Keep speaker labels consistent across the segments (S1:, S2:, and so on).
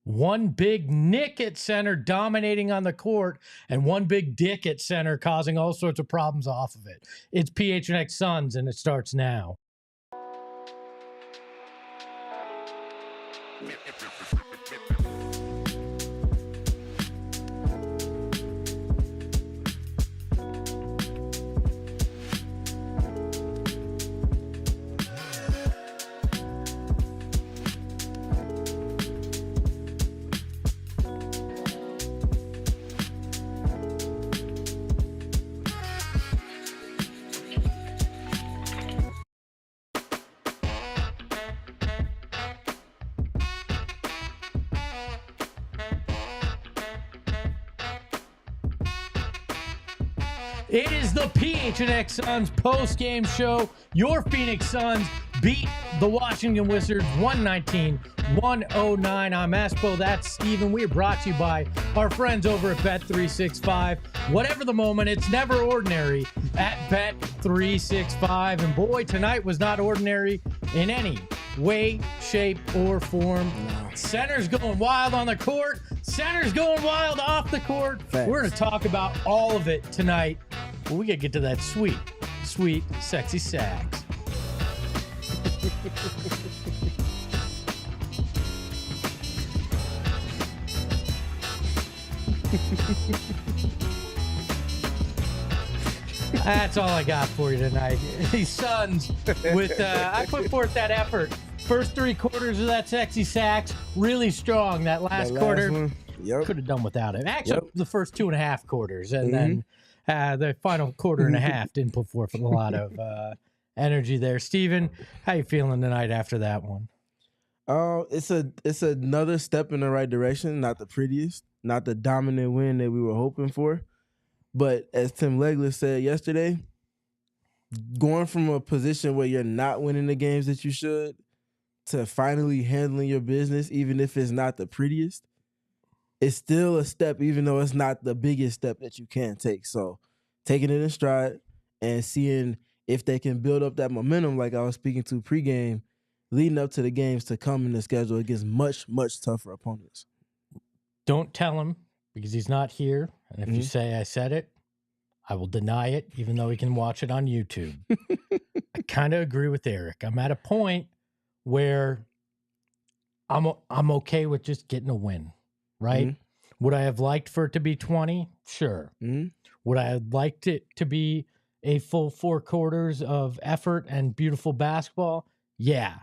S1: One big Nick at center dominating on the court, and one big Dick at center causing all sorts of problems off of it. It's PHNX Suns, and it starts now. It is the PHNX Suns post-game show. Your Phoenix Suns beat the Washington Wizards 119-109. I'm Espo, that's Steven. We are brought to you by our friends over at Bet365. Whatever the moment, it's never ordinary at Bet365. And boy, tonight was not ordinary in any way, shape, or form. Center's going wild on the court. Center's going wild off the court.
S2: Facts.
S1: We're going to talk about all of it tonight. Well, we got to get to that sweet, sweet, sexy sax. That's all I got for you tonight. These Suns with, I put forth that effort. First 3 quarters of that sexy sax, really strong. That last quarter, could have done without it. Actually, the first 2.5 quarters, and then the final quarter and a half didn't put forth a lot of energy there. Steven, how you feeling tonight after that one?
S2: It's another step in the right direction. Not the prettiest, not the dominant win that we were hoping for, but as Tim Legler said yesterday, going from a position where you're not winning the games that you should to finally handling your business, even if it's not the prettiest, it's still a step, even though it's not the biggest step that you can take. So taking it in stride and seeing if they can build up that momentum, like I was speaking to pregame, leading up to the games to come in the schedule against much, much tougher opponents.
S1: Don't tell him, because he's not here. And if you say I said it, I will deny it, even though he can watch it on YouTube. I kind of agree with Eric. I'm at a point where I'm okay with just getting a win, right? Would I have liked for it to be 20? Sure. Would I have liked it to be a full 4 quarters of effort and beautiful basketball? Yeah.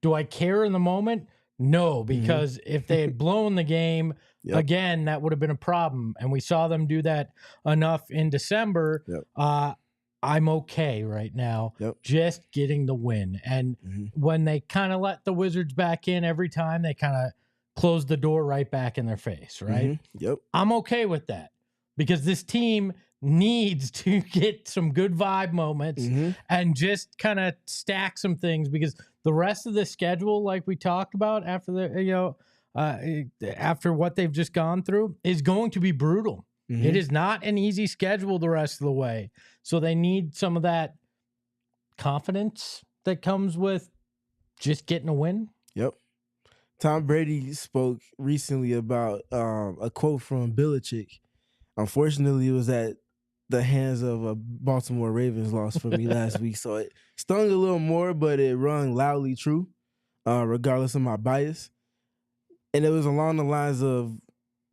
S1: Do I care in the moment? No, because if they had blown the game, again, that would have been a problem. And we saw them do that enough in December. I'm okay right now, just getting the win. And when they kind of let the Wizards back in every time, they kind of close the door right back in their face, right? I'm okay with that, because this team needs to get some good vibe moments and just kind of stack some things, because the rest of the schedule, like we talked about after the, after what they've just gone through, is going to be brutal. It is not an easy schedule the rest of the way. So they need some of that confidence that comes with just getting a win.
S2: Tom Brady spoke recently about a quote from Belichick. Unfortunately, it was at the hands of a Baltimore Ravens loss for me last week. So it stung a little more, but it rung loudly true, regardless of my bias. And it was along the lines of,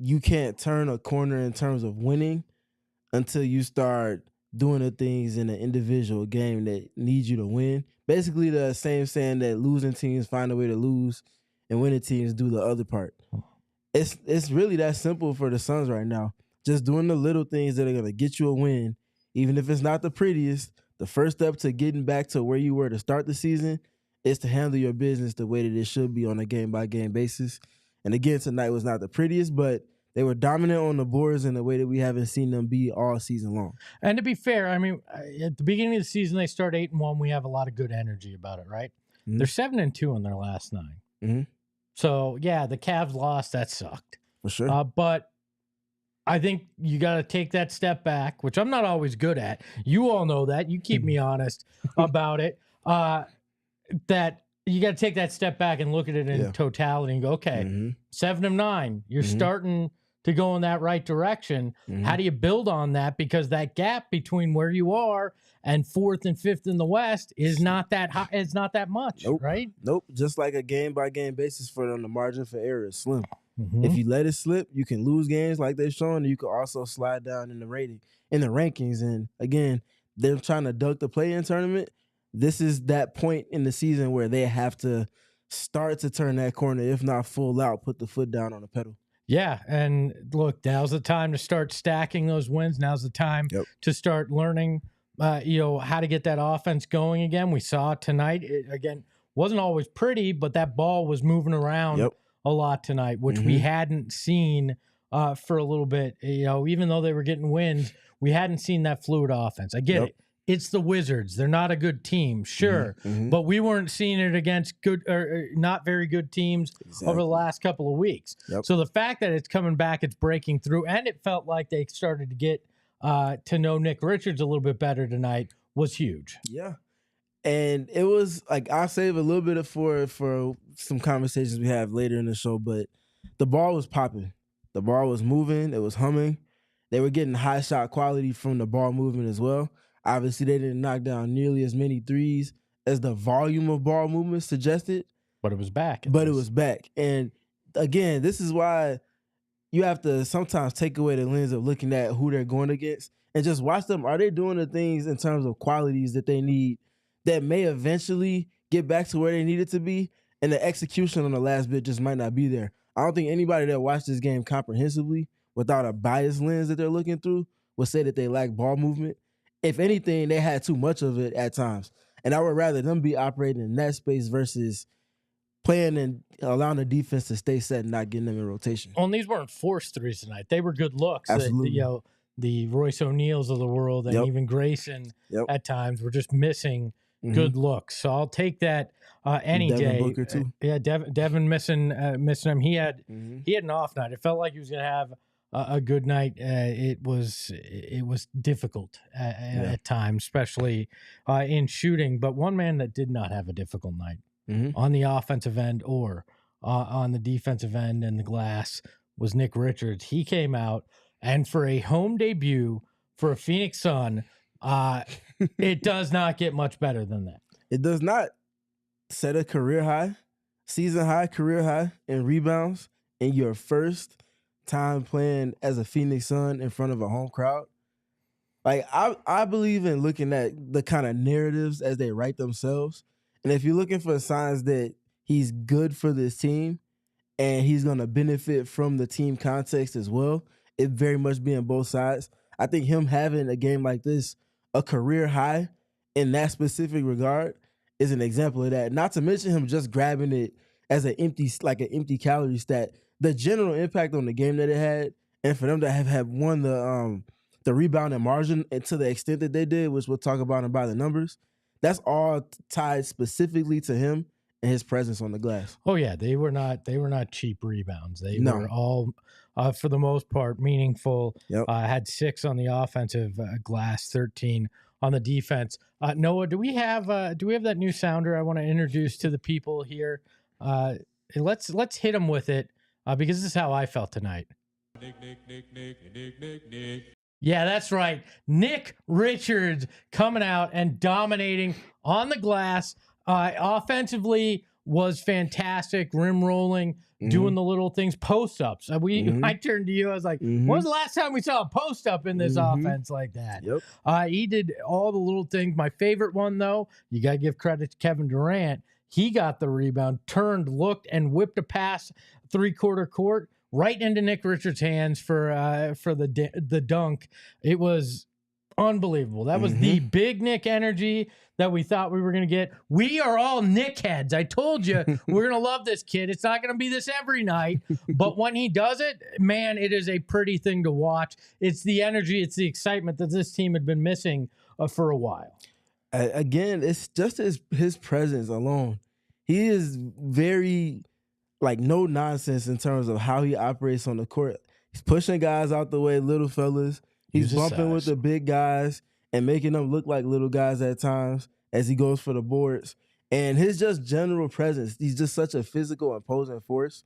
S2: you can't turn a corner in terms of winning until you start doing the things in an individual game that need you to win. Basically, the same saying that losing teams find a way to lose and winning teams do the other part. It's really that simple for the Suns right now. Just doing the little things that are going to get you a win, even if it's not the prettiest. The first step to getting back to where you were to start the season is to handle your business the way that it should be on a game-by-game basis. And again, tonight was not the prettiest, but they were dominant on the boards in a way that we haven't seen them be all season long.
S1: And to be fair, I mean, at the beginning of the season, they start 8-1. We have a lot of good energy about it, right? They're 7-2 in their last 9. So, yeah, the Cavs lost. That sucked.
S2: For sure.
S1: But I think you got to take that step back, which I'm not always good at. You all know that. You keep me honest about it. That you got to take that step back and look at it in totality and go, okay, 7 of 9, you're starting to go in that right direction. How do you build on that? Because that gap between where you are and 4th and 5th in the West is not that high. It's not that much, right?
S2: Nope. Just like a game-by-game basis for them, the margin for error is slim. If you let it slip, you can lose games like they've shown, and you can also slide down in the rankings. And again, they're trying to duck the play-in tournament. This is that point in the season where they have to start to turn that corner, if not full out, put the foot down on the pedal.
S1: Yeah, and look, now's the time to start stacking those wins. Now's the time to start learning, how to get that offense going again. We saw tonight, again, wasn't always pretty, but that ball was moving around a lot tonight, which we hadn't seen for a little bit. Even though they were getting wins, we hadn't seen that fluid offense. I get it. It's the Wizards. They're not a good team, sure, but we weren't seeing it against good or not very good teams over the last couple of weeks. So the fact that it's coming back, it's breaking through, and it felt like they started to get to know Nick Richards a little bit better tonight was huge.
S2: Yeah. And it was like, I'll save a little bit for some conversations we have later in the show, but the ball was popping. The ball was moving. It was humming. They were getting high shot quality from the ball movement as well. Obviously, they didn't knock down nearly as many threes as the volume of ball movement suggested.
S1: But it was back.
S2: It was back. And again, this is why you have to sometimes take away the lens of looking at who they're going against and just watch them. Are they doing the things in terms of qualities that they need that may eventually get back to where they need it to be? And the execution on the last bit just might not be there. I don't think anybody that watched this game comprehensively without a biased lens that they're looking through would say that they lack ball movement. If anything, they had too much of it at times. And I would rather them be operating in that space versus playing and allowing the defense to stay set and not getting them in rotation.
S1: Well, and these weren't forced threes tonight. They were good looks.
S2: Absolutely.
S1: The Royce O'Neals of the world and even Grayson at times were just missing good looks. So I'll take that any
S2: Devin
S1: day.
S2: Booker too.
S1: Devin missing him. He had an off night. It felt like he was going to have a good night. It was difficult at times, especially in shooting. But one man that did not have a difficult night on the offensive end or on the defensive end and the glass was Nick Richards. He came out, and for a home debut for a Phoenix Sun, it does not get much better than that.
S2: It does not. Set a career high, season high, career high in rebounds in your first time playing as a Phoenix Sun in front of a home crowd. Like, I believe in looking at the kind of narratives as they write themselves. And if you're looking for signs that he's good for this team and he's going to benefit from the team context as well, it very much being both sides. I think him having a game like this, a career high in that specific regard, is an example of that. Not to mention him just grabbing it as an empty calorie stat. The general impact on the game that it had, and for them to have won the rebound and margin and to the extent that they did, which we'll talk about and by the numbers, that's all tied specifically to him and his presence on the glass.
S1: Oh yeah, they were not cheap rebounds. They were all for the most part meaningful. Had 6 on the offensive glass, 13 on the defense. Noah, do we have that new sounder I want to introduce to the people here? Let's hit them with it because this is how I felt tonight. Nick. Yeah, that's right. Nick Richards coming out and dominating on the glass. Offensively was fantastic, rim rolling, doing the little things, post-ups. I turned to you, I was like, when was the last time we saw a post-up in this offense like that? He did all the little things. My favorite one, though, you got to give credit to Kevin Durant. He got the rebound, turned, looked, and whipped a pass three-quarter court right into Nick Richards' hands for the dunk. It was unbelievable. That was the big Nick energy that we thought we were going to get. We are all Nick heads. I told you we're going to love this kid. It's not going to be this every night, but when he does it, man, it is a pretty thing to watch. It's the energy, it's the excitement that this team had been missing for a while.
S2: Again, it's just his presence alone. He is very no nonsense in terms of how he operates on the court. He's pushing guys out the way, little fellas. He's bumping with the big guys and making them look like little guys at times as he goes for the boards. And his just general presence, he's just such a physical, imposing force.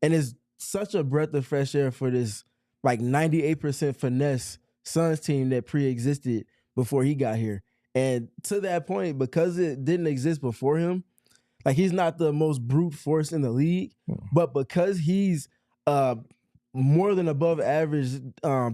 S2: And it's such a breath of fresh air for this like 98% finesse Suns team that pre-existed before he got here. And to that point, because it didn't exist before him, like he's not the most brute force in the league, but because he's more than above average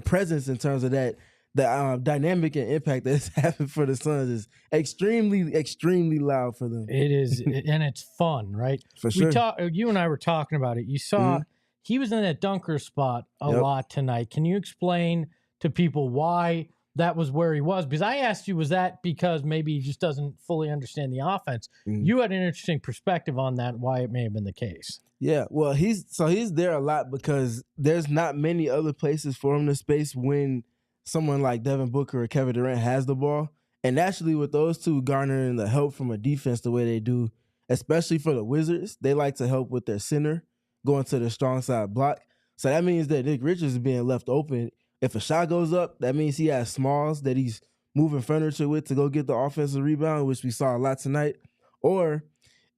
S2: presence in terms of that, the dynamic and impact that's happened for the Suns is extremely, extremely loud for them.
S1: It is, and it's fun, right?
S2: For sure.
S1: You and I were talking about it. You saw he was in that dunker spot a lot tonight. Can you explain to people why that was where he was? Because I asked you, was that because maybe he just doesn't fully understand the offense? You had an interesting perspective on that, why it may have been the case.
S2: Yeah, well, he's there a lot because there's not many other places for him to space when someone like Devin Booker or Kevin Durant has the ball. And naturally, with those two garnering the help from a defense the way they do, especially for the Wizards, they like to help with their center going to the strong side block. So that means that Nick Richards is being left open. If a shot goes up, that means he has smalls that he's moving furniture with to go get the offensive rebound, which we saw a lot tonight. Or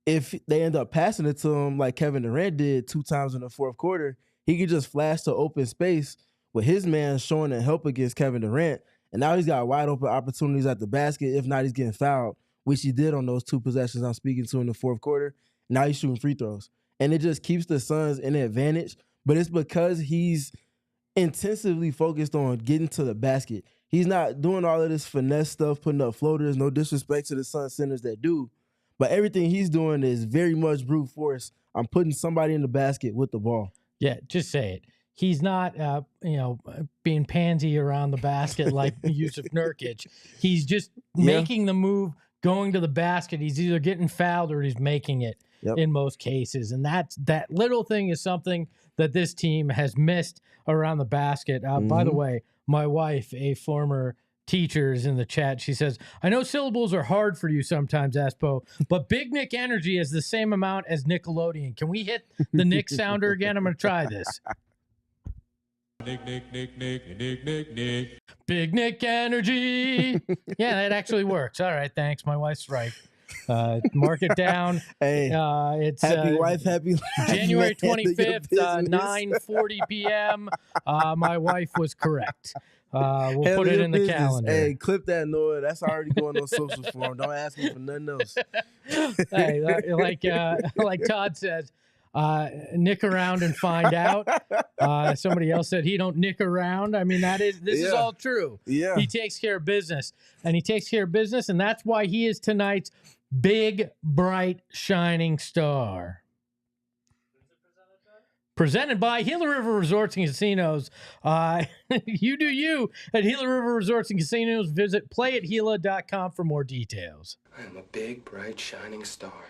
S2: if they end up passing it to him like Kevin Durant did 2 times in the fourth quarter, he could just flash to open space with his man showing the help against Kevin Durant. And now he's got wide open opportunities at the basket. If not, he's getting fouled, which he did on those 2 possessions I'm speaking to in the fourth quarter. Now he's shooting free throws. And it just keeps the Suns in an advantage. But it's because he's intensively focused on getting to the basket. He's not doing all of this finesse stuff, putting up floaters, no disrespect to the Suns centers that do. But everything he's doing is very much brute force. I'm putting somebody in the basket with the ball.
S1: Yeah, just say it. He's not, being pansy around the basket like Jusuf Nurkic. He's just making the move, going to the basket. He's either getting fouled or he's making it in most cases. And that little thing is something that this team has missed around the basket. By the way, my wife, a former teacher, is in the chat. She says, I know syllables are hard for you sometimes, Aspo, but Big Nick Energy is the same amount as Nickelodeon. Can we hit the Nick sounder again? I'm going to try this. Nick. Big Nick Energy. Yeah, that actually works. All right, thanks. My wife's right. Mark it down.
S2: Hey,
S1: it's
S2: happy wife, happy life.
S1: January 25th, 9:40 p.m. My wife was correct. We'll put it in the calendar.
S2: Hey, clip that, Noah. That's already going on social form. Don't ask me for nothing else.
S1: Hey, like Todd says, nick around and find out. Somebody else said he don't nick around. I mean, this is all true.
S2: Yeah.
S1: He takes care of business, and that's why he is tonight's big, bright, shining star. Presented by Gila River Resorts and Casinos. You do you at Gila River Resorts and Casinos. Visit playatgila.com for more details.
S3: I am a big, bright, shining star.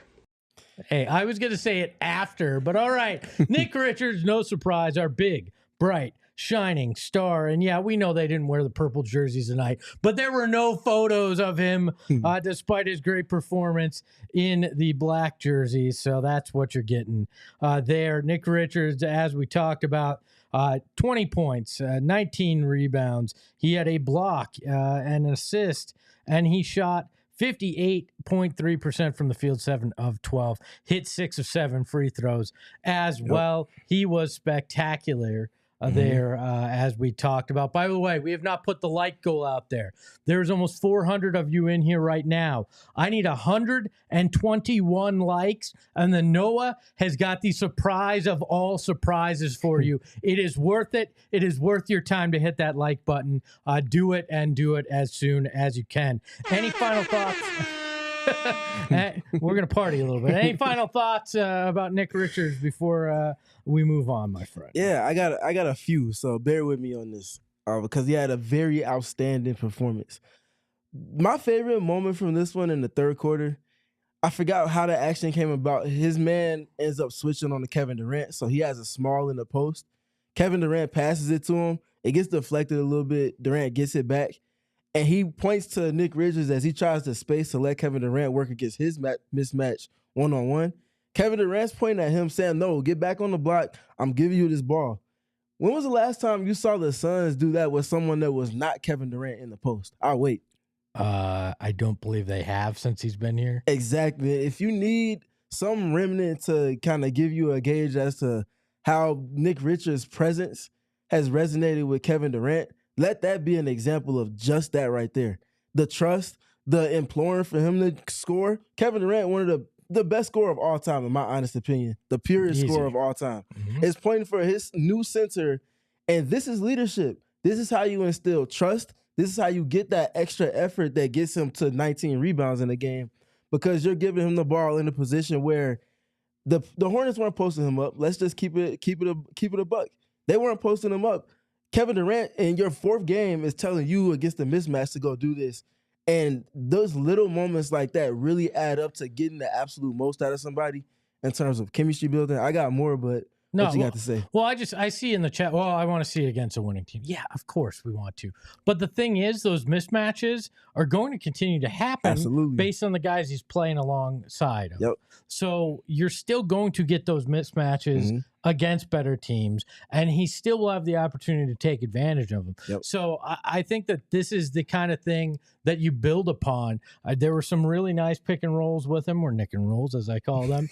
S1: Hey, I was going to say it after, but all right. Nick Richards, no surprise, our big, bright, shining star. And yeah, we know they didn't wear the purple jerseys tonight, but there were no photos of him despite his great performance in the black jerseys. So that's what you're getting there. Nick Richards, as we talked about, 20 points, 19 rebounds. He had a block and an assist, and he shot 58.3% from the field, 7 of 12, hit 6 of 7 free throws as well. He was spectacular there, as we talked about. By the way, we have not put the like goal out there. There's almost 400 of you in here right now. I need 121 likes, and then Noah has got the surprise of all surprises for you. It is worth it. It is worth your time to hit that like button. Do it, and do it as soon as you can. Any final thoughts? We're going to party a little bit. Any final thoughts about Nick Richards before we move on, my friend?
S2: Yeah, I got a few, so bear with me on this because he had a very outstanding performance. My favorite moment from this one in the third quarter, I forgot how the action came about. His man ends up switching on to Kevin Durant, so he has a small in the post. Kevin Durant passes it to him. It gets deflected a little bit. Durant gets it back. And he points to Nick Richards as he tries to space to let Kevin Durant work against his mismatch one-on-one. Kevin Durant's pointing at him saying, no, get back on the block. I'm giving you this ball. When was the last time you saw the Suns do that with someone that was not Kevin Durant in the post? I'll wait.
S1: I don't believe they have since he's been here.
S2: Exactly. If you need some remnant to kind of give you a gauge as to how Nick Richards' presence has resonated with Kevin Durant, let that be an example of just that right there. The trust, the imploring for him to score. Kevin Durant, one of the best scorer of all time, in my honest opinion, the purest scorer of all time, is pointing for his new center, and this is leadership. This is how you instill trust. This is how you get that extra effort that gets him to 19 rebounds in a game, because you're giving him the ball in a position where the Hornets weren't posting him up. Let's just keep it a buck. They weren't posting him up. Kevin Durant in your fourth game is telling you against the mismatch to go do this. And those little moments like that really add up to getting the absolute most out of somebody in terms of chemistry building. I got more, but what you got to say?
S1: Well, I see in the chat, well, I want to see it against a winning team. Yeah, of course we want to. But the thing is, those mismatches are going to continue to happen based on the guys he's playing alongside of.
S2: Yep.
S1: So you're still going to get those mismatches against better teams, and he still will have the opportunity to take advantage of them.
S2: Yep.
S1: So I think that this is the kind of thing that you build upon. There were some really nice pick and rolls with him, or nick and rolls as I call them,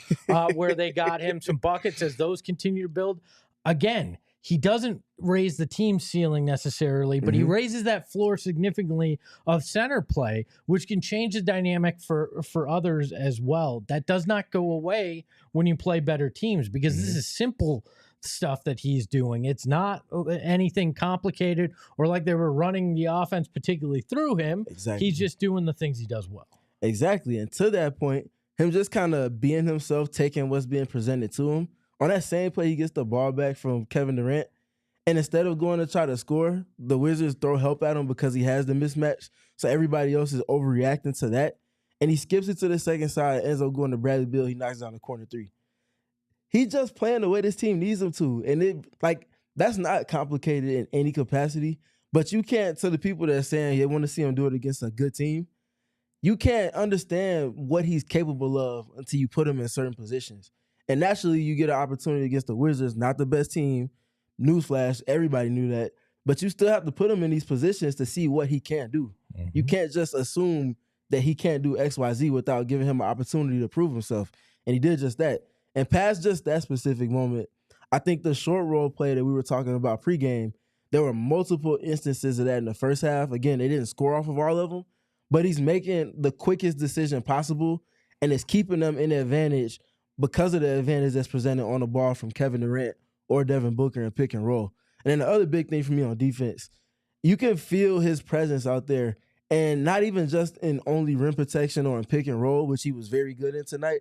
S1: where they got him some buckets as those continue to build. Again, he doesn't raise the team ceiling necessarily, but he raises that floor significantly of center play, which can change the dynamic for others as well. That does not go away when you play better teams, because this is simple stuff that he's doing. It's not anything complicated or like they were running the offense particularly through him.
S2: Exactly.
S1: He's just doing the things he does well.
S2: Exactly. And to that point, him just kind of being himself, taking what's being presented to him. On that same play, he gets the ball back from Kevin Durant. And instead of going to try to score, the Wizards throw help at him because he has the mismatch. So everybody else is overreacting to that. And he skips it to the second side, ends up going to Bradley Beal. He knocks down the corner three. He's just playing the way this team needs him to. And that's not complicated in any capacity. But you can't, to the people that are saying they want to see him do it against a good team, you can't understand what he's capable of until you put him in certain positions. And naturally, you get an opportunity against the Wizards, not the best team. Newsflash, everybody knew that. But you still have to put him in these positions to see what he can do. You can't just assume that he can't do X, Y, Z without giving him an opportunity to prove himself. And he did just that. And past just that specific moment, I think the short role play that we were talking about pregame, there were multiple instances of that in the first half. Again, they didn't score off of all of them, but he's making the quickest decision possible, and it's keeping them in the advantage because of the advantage that's presented on the ball from Kevin Durant or Devin Booker in pick and roll. And then the other big thing for me on defense, you can feel his presence out there, and not even just in only rim protection or in pick and roll, which he was very good in tonight.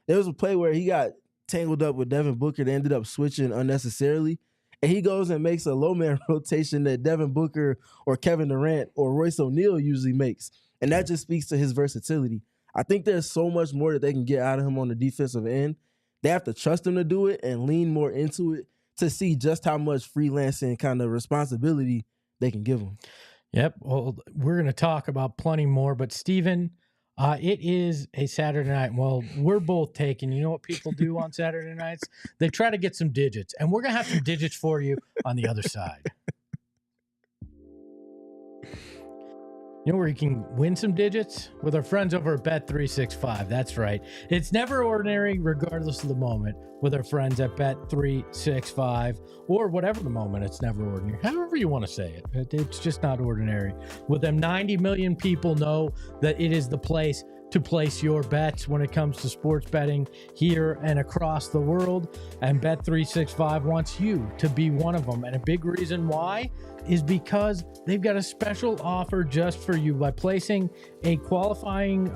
S2: There was a play where he got tangled up with Devin Booker. They ended up switching unnecessarily, and he goes and makes a low-man rotation that Devin Booker or Kevin Durant or Royce O'Neal usually makes. And that just speaks to his versatility. I think there's so much more that they can get out of him on the defensive end. They have to trust him to do it and lean more into it to see just how much freelancing kind of responsibility they can give him.
S1: Yep. Well, we're going to talk about plenty more, but Steven, it is a Saturday night. Well, we're both taking, you know what people do on Saturday nights? They try to get some digits, and we're going to have some digits for you on the other side. You know where you can win some digits? With our friends over at Bet365. That's right. It's never ordinary, regardless of the moment, with our friends at Bet365, or whatever the moment, it's never ordinary. However you want to say it. It's just not ordinary. With them, 90 million people know that it is the place to place your bets when it comes to sports betting here and across the world. And Bet365 wants you to be one of them. And a big reason why is because they've got a special offer just for you. By placing a qualifying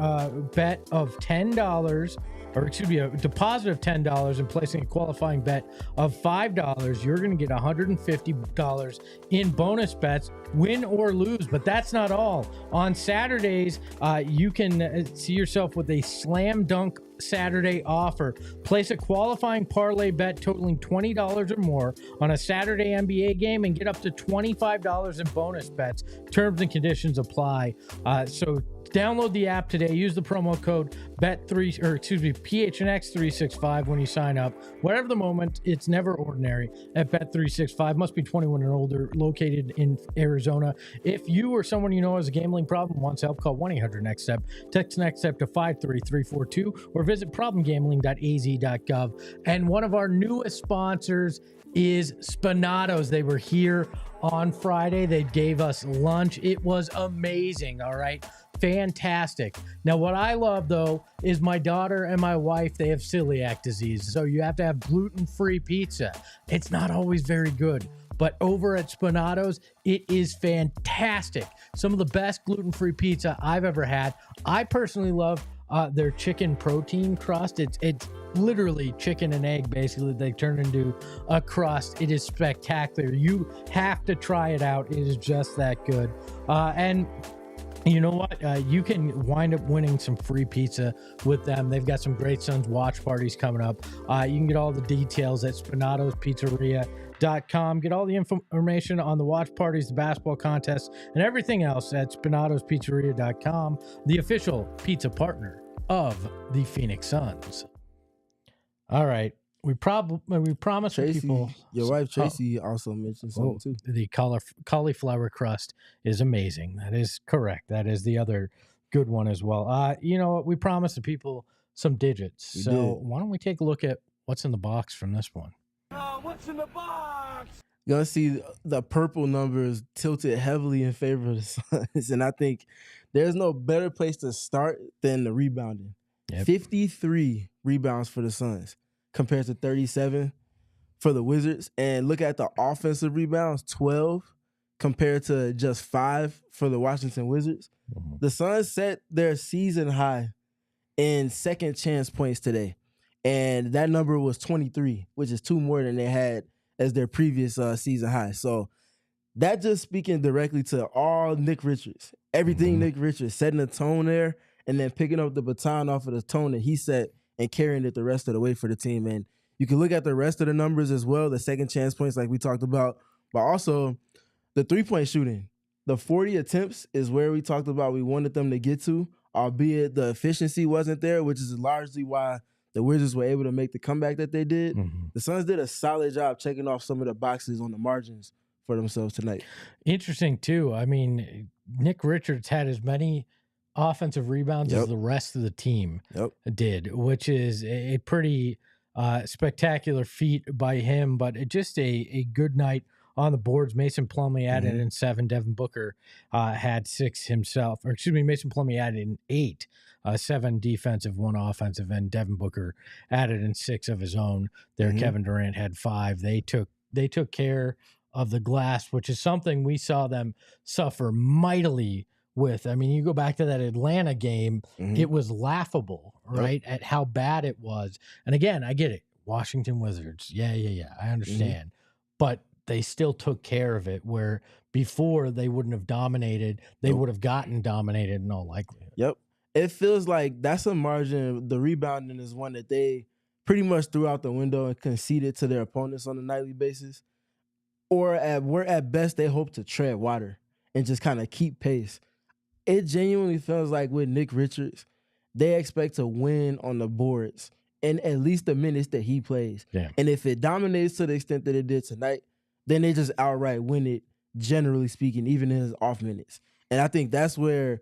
S1: bet of $10, or excuse me, a deposit of $10 and placing a qualifying bet of $5, you're going to get $150 in bonus bets, win or lose. But that's not all. On Saturdays, you can see yourself with a slam dunk Saturday offer. Place a qualifying parlay bet totaling $20 or more on a Saturday NBA game and get up to $25 in bonus bets. Terms and conditions apply. So Download the app today. Use the promo code PHNX365 when you sign up. Whatever the moment, it's never ordinary at Bet365. Must be 21 and older, located in Arizona. If you or someone you know has a gambling problem, wants help, call 1-800-NEXT-STEP. Text NEXT STEP to 53342 or visit problemgambling.az.gov. And one of our newest sponsors is Spinatos. They were here on Friday. They gave us lunch. It was amazing. All right. Fantastic. Now, what I love, though, is my daughter and my wife, they have celiac disease. So you have to have gluten-free pizza. It's not always very good. But over at Spinatos, it is fantastic. Some of the best gluten-free pizza I've ever had. I personally love their chicken protein crust. It's literally chicken and egg, basically. They turn into a crust. It is spectacular. You have to try it out. It is just that good. And you know what? You can wind up winning some free pizza with them. They've got some great Suns watch parties coming up. You can get all the details at SpinatosPizzeria.com. Get all the information on the watch parties, the basketball contests, and everything else at SpinatosPizzeria.com, the official pizza partner of the Phoenix Suns. All right. We promised
S2: Tracy,
S1: people.
S2: your wife Tracy also mentioned something too.
S1: The cauliflower crust is amazing. That is correct. That is the other good one as well. You know what? We promised the people some digits.
S2: We
S1: so
S2: did.
S1: why don't we take a look at what's in the box from this one?
S4: What's in the box?
S2: You're going to see the purple numbers tilted heavily in favor of the Suns. And I think there's no better place to start than the rebounding.
S1: Yep.
S2: 53 rebounds for the Suns compared to 37 for the Wizards. And look at the offensive rebounds, 12 compared to just 5 for the Washington Wizards.
S1: Mm-hmm.
S2: The Suns set their season high in second chance points today. And that number was 23, which is 2 more than they had as their previous season high. So that just speaking directly to all Nick Richards. Everything Nick Richards, setting the tone there and then picking up the baton off of the tone that he set and carrying it the rest of the way for the team. And you can look at the rest of the numbers as well, the second chance points like we talked about, but also the three-point shooting. The 40 attempts is where we talked about we wanted them to get to, albeit the efficiency wasn't there, which is largely why the Wizards were able to make the comeback that they did.
S1: Mm-hmm.
S2: The Suns did a solid job checking off some of the boxes on the margins for themselves tonight.
S1: Interesting, too. I mean, Nick Richards had as many offensive rebounds as the rest of the team did, which is a pretty spectacular feat by him, but just a good night on the boards. Mason Plumlee added in 7. Devin Booker had 6 himself. Or excuse me, Mason Plumlee added in 8. 7 defensive, 1 offensive, and Devin Booker added in 6 of his own. There, Kevin Durant had 5. They took care of the glass, which is something we saw them suffer mightily with. I mean, you go back to that Atlanta game, it was laughable, right, at how bad it was. And again, I get it. Washington Wizards. Yeah. I understand. But they still took care of it, where before they wouldn't have dominated. They would have gotten dominated in all likelihood.
S2: Yep. It feels like that's a margin. The rebounding is one that they pretty much threw out the window and conceded to their opponents on a nightly basis. Or at best, they hope to tread water and just kind of keep pace. It genuinely feels like with Nick Richards, they expect to win on the boards in at least the minutes that he plays.
S1: Yeah.
S2: And if it dominates to the extent that it did tonight, then they just outright win it, generally speaking, even in his off minutes. And I think that's where,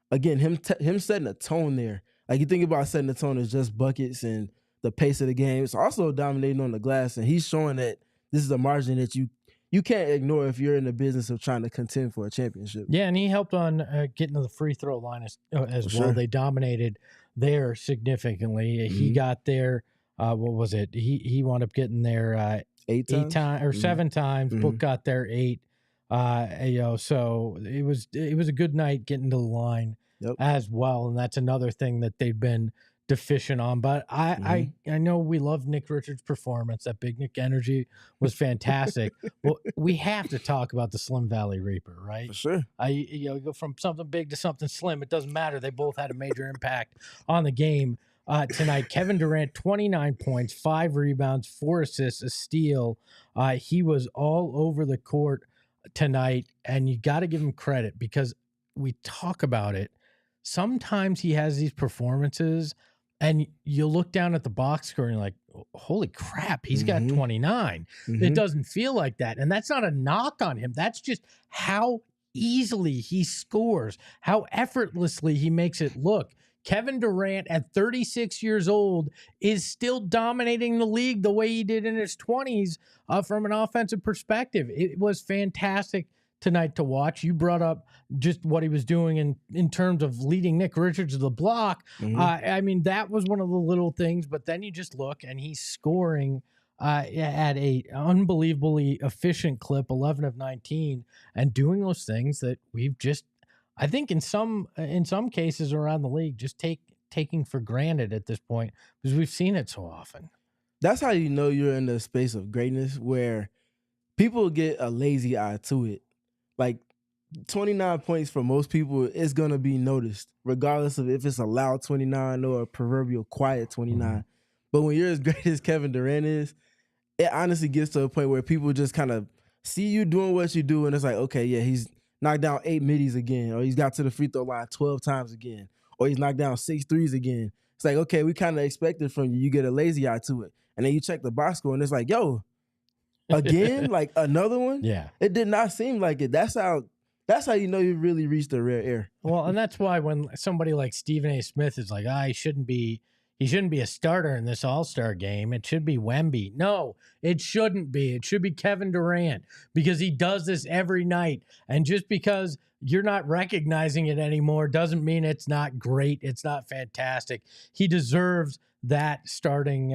S2: again, him setting a tone there. Like, you think about setting the tone as just buckets and the pace of the game. It's also dominating on the glass, and he's showing that this is a margin that you can't ignore if you're in the business of trying to contend for a championship.
S1: Yeah, and he helped on getting to the free throw line as well.
S2: Sure.
S1: They dominated there significantly. He got there. What was it? He wound up getting there
S2: 8 times
S1: or 7 times. Book got there 8. So it was a good night getting to the line as well, and that's another thing that they've been deficient on. But I know we love Nick Richards' performance. That Big Nick energy was fantastic. Well, we have to talk about the Slim Valley Reaper, right?
S2: For sure.
S1: You go from something big to something slim. It doesn't matter. They both had a major impact on the game tonight. Kevin Durant, 29 points, 5 rebounds, 4 assists, a steal. He was all over the court tonight, and you got to give him credit because we talk about it sometimes he has these performances and you look down at the box score and you're like, holy crap, he's got 29. It doesn't feel like that. And that's not a knock on him. That's just how easily he scores, how effortlessly he makes it look. Kevin Durant at 36 years old is still dominating the league the way he did in his 20s from an offensive perspective. It was fantastic tonight to watch. You brought up just what he was doing in terms of leading Nick Richards to the block. I mean, that was one of the little things, but then you just look and he's scoring at a unbelievably efficient clip, 11 of 19, and doing those things that we've just, I think in some cases around the league, just taking for granted at this point because we've seen it so often.
S2: That's how you know you're in the space of greatness where people get a lazy eye to it. Like 29 points for most people is going to be noticed, regardless of if it's a loud 29 or a proverbial quiet 29. But when you're as great as Kevin Durant is, it honestly gets to a point where people just kind of see you doing what you do, and it's like, okay, yeah, he's knocked down 8 middies again, or he's got to the free throw line 12 times again, or he's knocked down 6 threes again. It's like, okay, we kind of expect it from you. You get a lazy eye to it. And then you check the box score, and it's like, yo, again, like another one?
S1: Yeah.
S2: It did not seem like it. That's how you know you really reached the rare air.
S1: Well, and that's why when somebody like Stephen A. Smith is like, he shouldn't be a starter in this All-Star game. It should be Wemby. No, it shouldn't be. It should be Kevin Durant because he does this every night. And just because you're not recognizing it anymore doesn't mean it's not great. It's not fantastic. He deserves that starting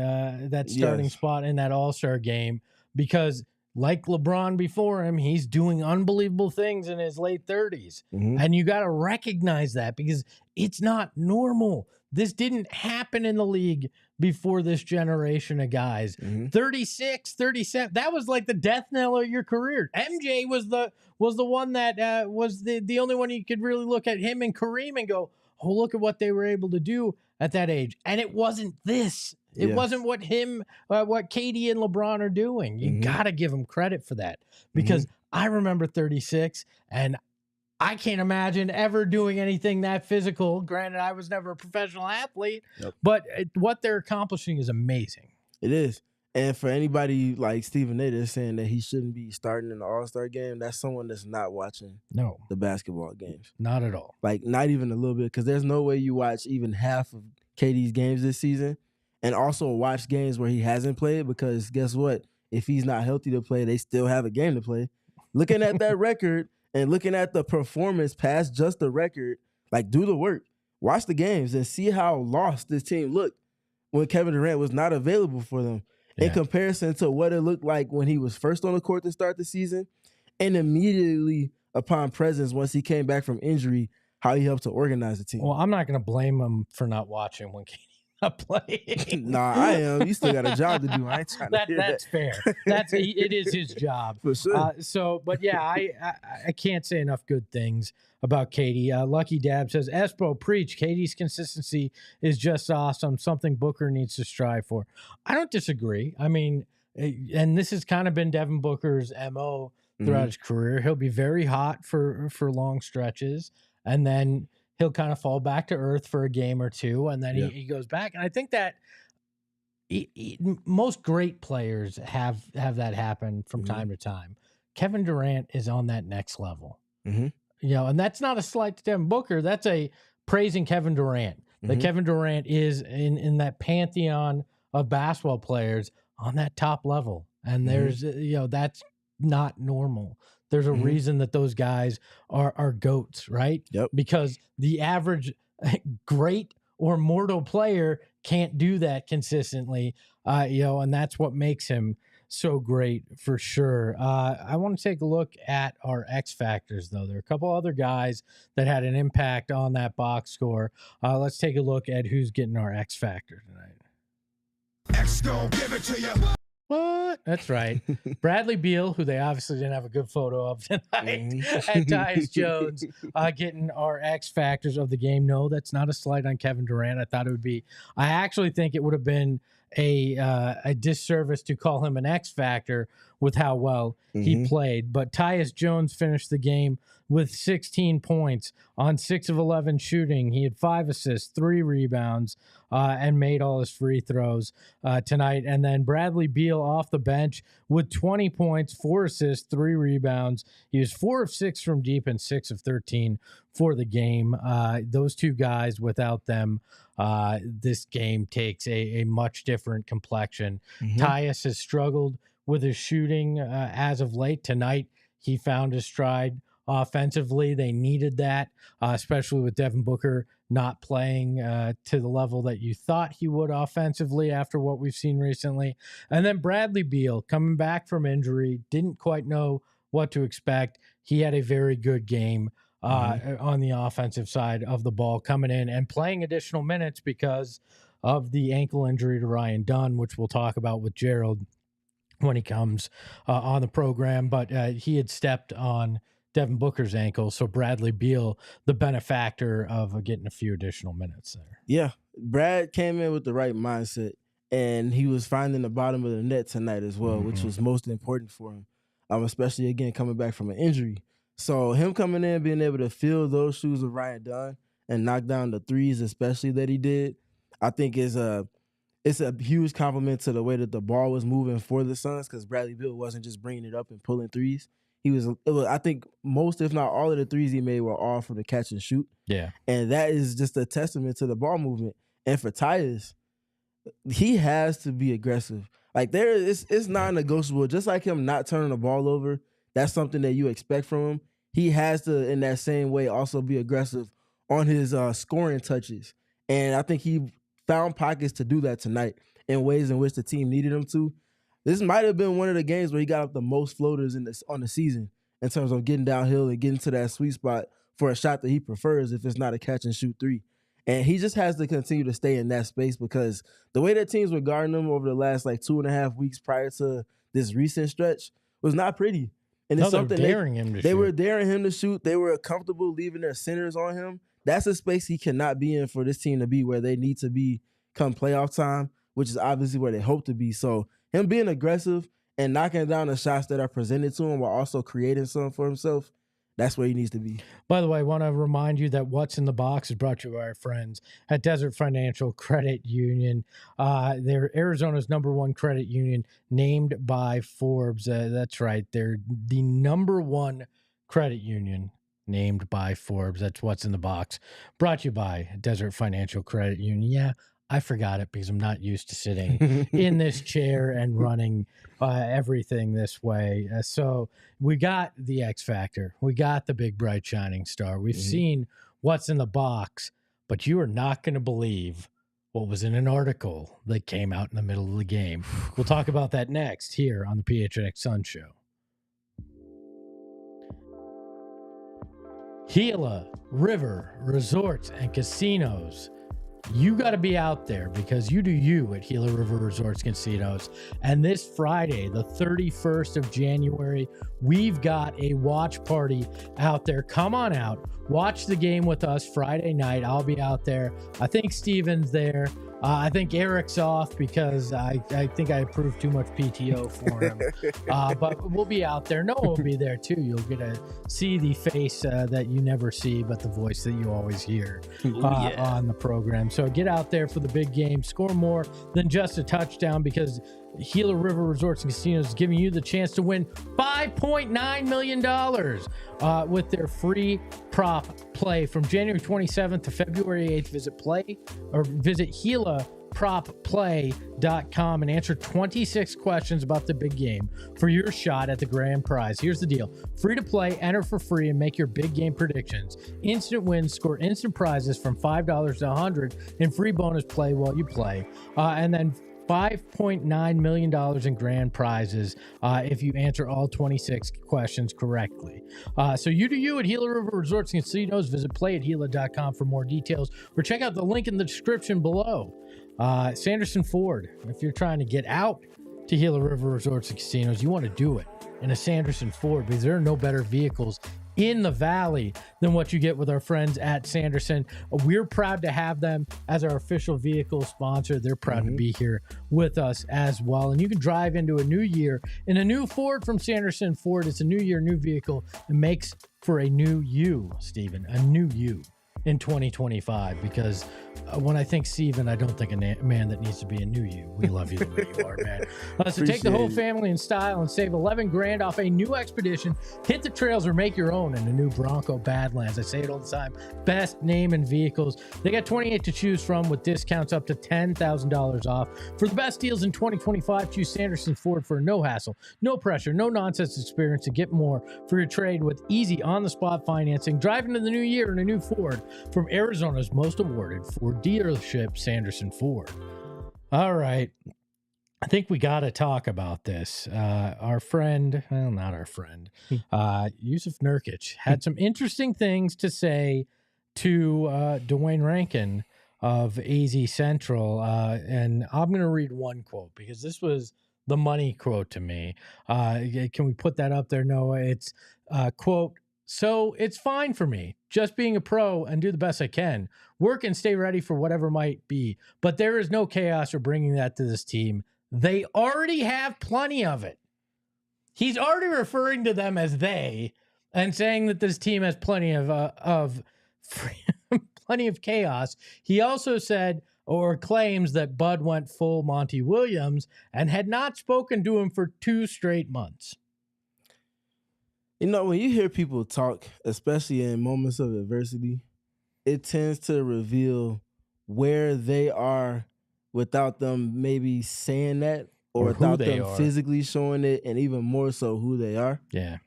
S1: spot in that All-Star game because like LeBron before him, he's doing unbelievable things in his late 30s. And you got to recognize that because it's not normal. This didn't happen in the league before this generation of guys. 36, 37, that was like the death knell of your career. MJ was the one that was the only one you could really look at him and Kareem and go, oh, look at what they were able to do at that age. And it wasn't this. It wasn't what KD and LeBron are doing. You got to give them credit for that because I remember 36 and I can't imagine ever doing anything that physical. Granted, I was never a professional athlete, but what they're accomplishing is amazing.
S2: It is. And for anybody like Stephen A. that's saying that he shouldn't be starting in the All-Star game, that's someone that's not watching the basketball games.
S1: Not at all.
S2: Like, not even a little bit, because there's no way you watch even half of KD's games this season and also watch games where he hasn't played, because guess what? If he's not healthy to play, they still have a game to play. Looking at that record and looking at the performance past just the record, like, do the work. Watch the games and see how lost this team looked when Kevin Durant was not available for them. In comparison to what it looked like when he was first on the court to start the season, and immediately upon presence once he came back from injury, how he helped to organize the team.
S1: Well, I'm not going to blame him for not watching when KD not playing.
S2: Nah, I am. You still got a job to do. I ain't trying to hear
S1: that's fair. It is his job.
S2: For sure.
S1: But yeah, I can't say enough good things about KD. Lucky Dab says, Espo, preach. KD's consistency is just awesome. Something Booker needs to strive for. I don't disagree. I mean, and this has kind of been Devin Booker's MO throughout his career. He'll be very hot for long stretches, and then he'll kind of fall back to earth for a game or two, and then he goes back. And I think that most great players have that happen from time to time. Kevin Durant is on that next level. You know, and that's not a slight to Devin Booker. That's a praising Kevin Durant. That Kevin Durant is in that pantheon of basketball players on that top level. And there's, that's not normal. There's a reason that those guys are GOATs, right?
S2: Yep.
S1: Because the average great or mortal player can't do that consistently, and that's what makes him so great for sure. I want to take a look at our X Factors, though. There are a couple other guys that had an impact on that box score. Let's take a look at who's getting our X Factor tonight.
S4: X gon' give it to you.
S1: What? That's right. Bradley Beal, who they obviously didn't have a good photo of tonight, and Tyus Jones getting our X Factors of the game. No, that's not a slight on Kevin Durant. I thought it would be. I actually think it would have been a disservice to call him an X factor with how well he played. But Tyus Jones finished the game with 16 points on 6 of 11 shooting. He had 5 assists, 3 rebounds, and made all his free throws tonight. And then Bradley Beal off the bench with 20 points, 4 assists, 3 rebounds. He was 4 of 6 from deep and 6 of 13 for the game. Those two guys, without them, this game takes a much different complexion. Tyus has struggled with his shooting as of late. Tonight, he found his stride offensively. They needed that, especially with Devin Booker not playing to the level that you thought he would offensively after what we've seen recently. And then Bradley Beal coming back from injury, didn't quite know what to expect. He had a very good game on the offensive side of the ball, coming in and playing additional minutes because of the ankle injury to Ryan Dunn, which we'll talk about with Gerald when he comes on the program. But he had stepped on Devin Booker's ankle, so Bradley Beal, the benefactor of getting a few additional minutes there.
S2: Yeah, Brad came in with the right mindset, and he was finding the bottom of the net tonight as well, which was most important for him, especially, again, coming back from an injury. So him coming in, being able to fill those shoes of Ryan Dunn and knock down the threes, especially that he did, I think it's a huge compliment to the way that the ball was moving for the Suns, because Bradley Beal wasn't just bringing it up and pulling threes. I think most, if not all, of the threes he made were all from the catch and shoot.
S1: Yeah.
S2: And that is just a testament to the ball movement. And for Tyus, he has to be aggressive. Like, it's non-negotiable. Just like him not turning the ball over, that's something that you expect from him. He has to, in that same way, also be aggressive on his scoring touches. And I think he found pockets to do that tonight in ways in which the team needed him to. This might have been one of the games where he got up the most floaters on the season in terms of getting downhill and getting to that sweet spot for a shot that he prefers if it's not a catch and shoot three. And he just has to continue to stay in that space, because the way that teams were guarding him over the last 2.5 weeks prior to this recent stretch was not pretty. And it's something
S1: they were daring him to shoot.
S2: They were daring him to shoot. They were comfortable leaving their centers on him. That's a space he cannot be in for this team to be where they need to be come playoff time, which is obviously where they hope to be. So him being aggressive and knocking down the shots that are presented to him while also creating something for himself, that's where he needs to be.
S1: By the way, I want to remind you that What's in the Box is brought to you by our friends at Desert Financial Credit Union. They're Arizona's #1 credit union, named by Forbes. That's right. They're the #1 credit union named by Forbes. That's What's in the Box. Brought to you by Desert Financial Credit Union. Yeah, I forgot it because I'm not used to sitting in this chair and running everything this way. So we got the X Factor. We got the big, bright, shining star. We've seen What's in the Box, but you are not going to believe what was in an article that came out in the middle of the game. We'll talk about that next here on the PHNX Sun Show. Gila River Resorts and Casinos. You got to be out there because you do you at Gila River Resorts Casinos. And this Friday, the 31st of January, we've got a watch party out there. Come on out. Watch the game with us Friday night. I'll be out there. I think Steven's there. I think Eric's off because I think I approved too much PTO for him. But we'll be out there. Noah will be there too. You'll get to see the face that you never see, but the voice that you always hear on the program. So get out there for the big game. Score more than just a touchdown, because Gila River Resorts and Casinos is giving you the chance to win $5.9 million with their free prop play from January 27th to February 8th. Visit GilaPropPlay.com and answer 26 questions about the big game for your shot at the grand prize. Here's the deal. Free to play, enter for free, and make your big game predictions. Instant wins, score instant prizes from $5 to $100 in free bonus play while you play. And then $5.9 million in grand prizes if you answer all 26 questions correctly. So you do you at Gila River Resorts and Casinos. Visit playatgila.com for more details, or check out the link in the description below. Sanderson Ford, if you're trying to get out to Gila River Resorts and Casinos, you want to do it in a Sanderson Ford, because there are no better vehicles in the Valley than what you get with our friends at Sanderson. We're proud to have them as our official vehicle sponsor. They're proud to be here with us as well. And you can drive into a new year in a new Ford from Sanderson Ford. It's a new year, new vehicle. It makes for a new you, Steven, a new you in 2025, because when I think Steven, I don't think a man that needs to be a new you. We love you the way you are, man. So take the whole family in style and save $11,000 off a new Expedition. Hit the trails or make your own in the new Bronco Badlands. I say it all the time. Best name in vehicles. They got 28 to choose from with discounts up to $10,000 off. For the best deals in 2025, choose Sanderson Ford for no hassle, no pressure, no nonsense experience to get more for your trade with easy on-the-spot financing. Drive into the new year in a new Ford from Arizona's most awarded Ford dealership, Sanderson Ford. All right. I think we got to talk about this. Our friend, well, not our friend, Jusuf Nurkic had some interesting things to say to Dwayne Rankin of AZ Central. And I'm going to read one quote because this was the money quote to me. Can we put that up there, Noah? It's quote, "So it's fine for me, just being a pro and do the best I can, work and stay ready for whatever might be. But there is no chaos or bringing that to this team. They already have plenty of it." He's already referring to them as they and saying that this team has plenty of plenty of chaos. He also said or claims that Bud went full Monty Williams and had not spoken to him for 2 straight months.
S2: You know, when you hear people talk, especially in moments of adversity, it tends to reveal where they are without them maybe saying that or without them physically showing it, and even more so who they are.
S1: Yeah.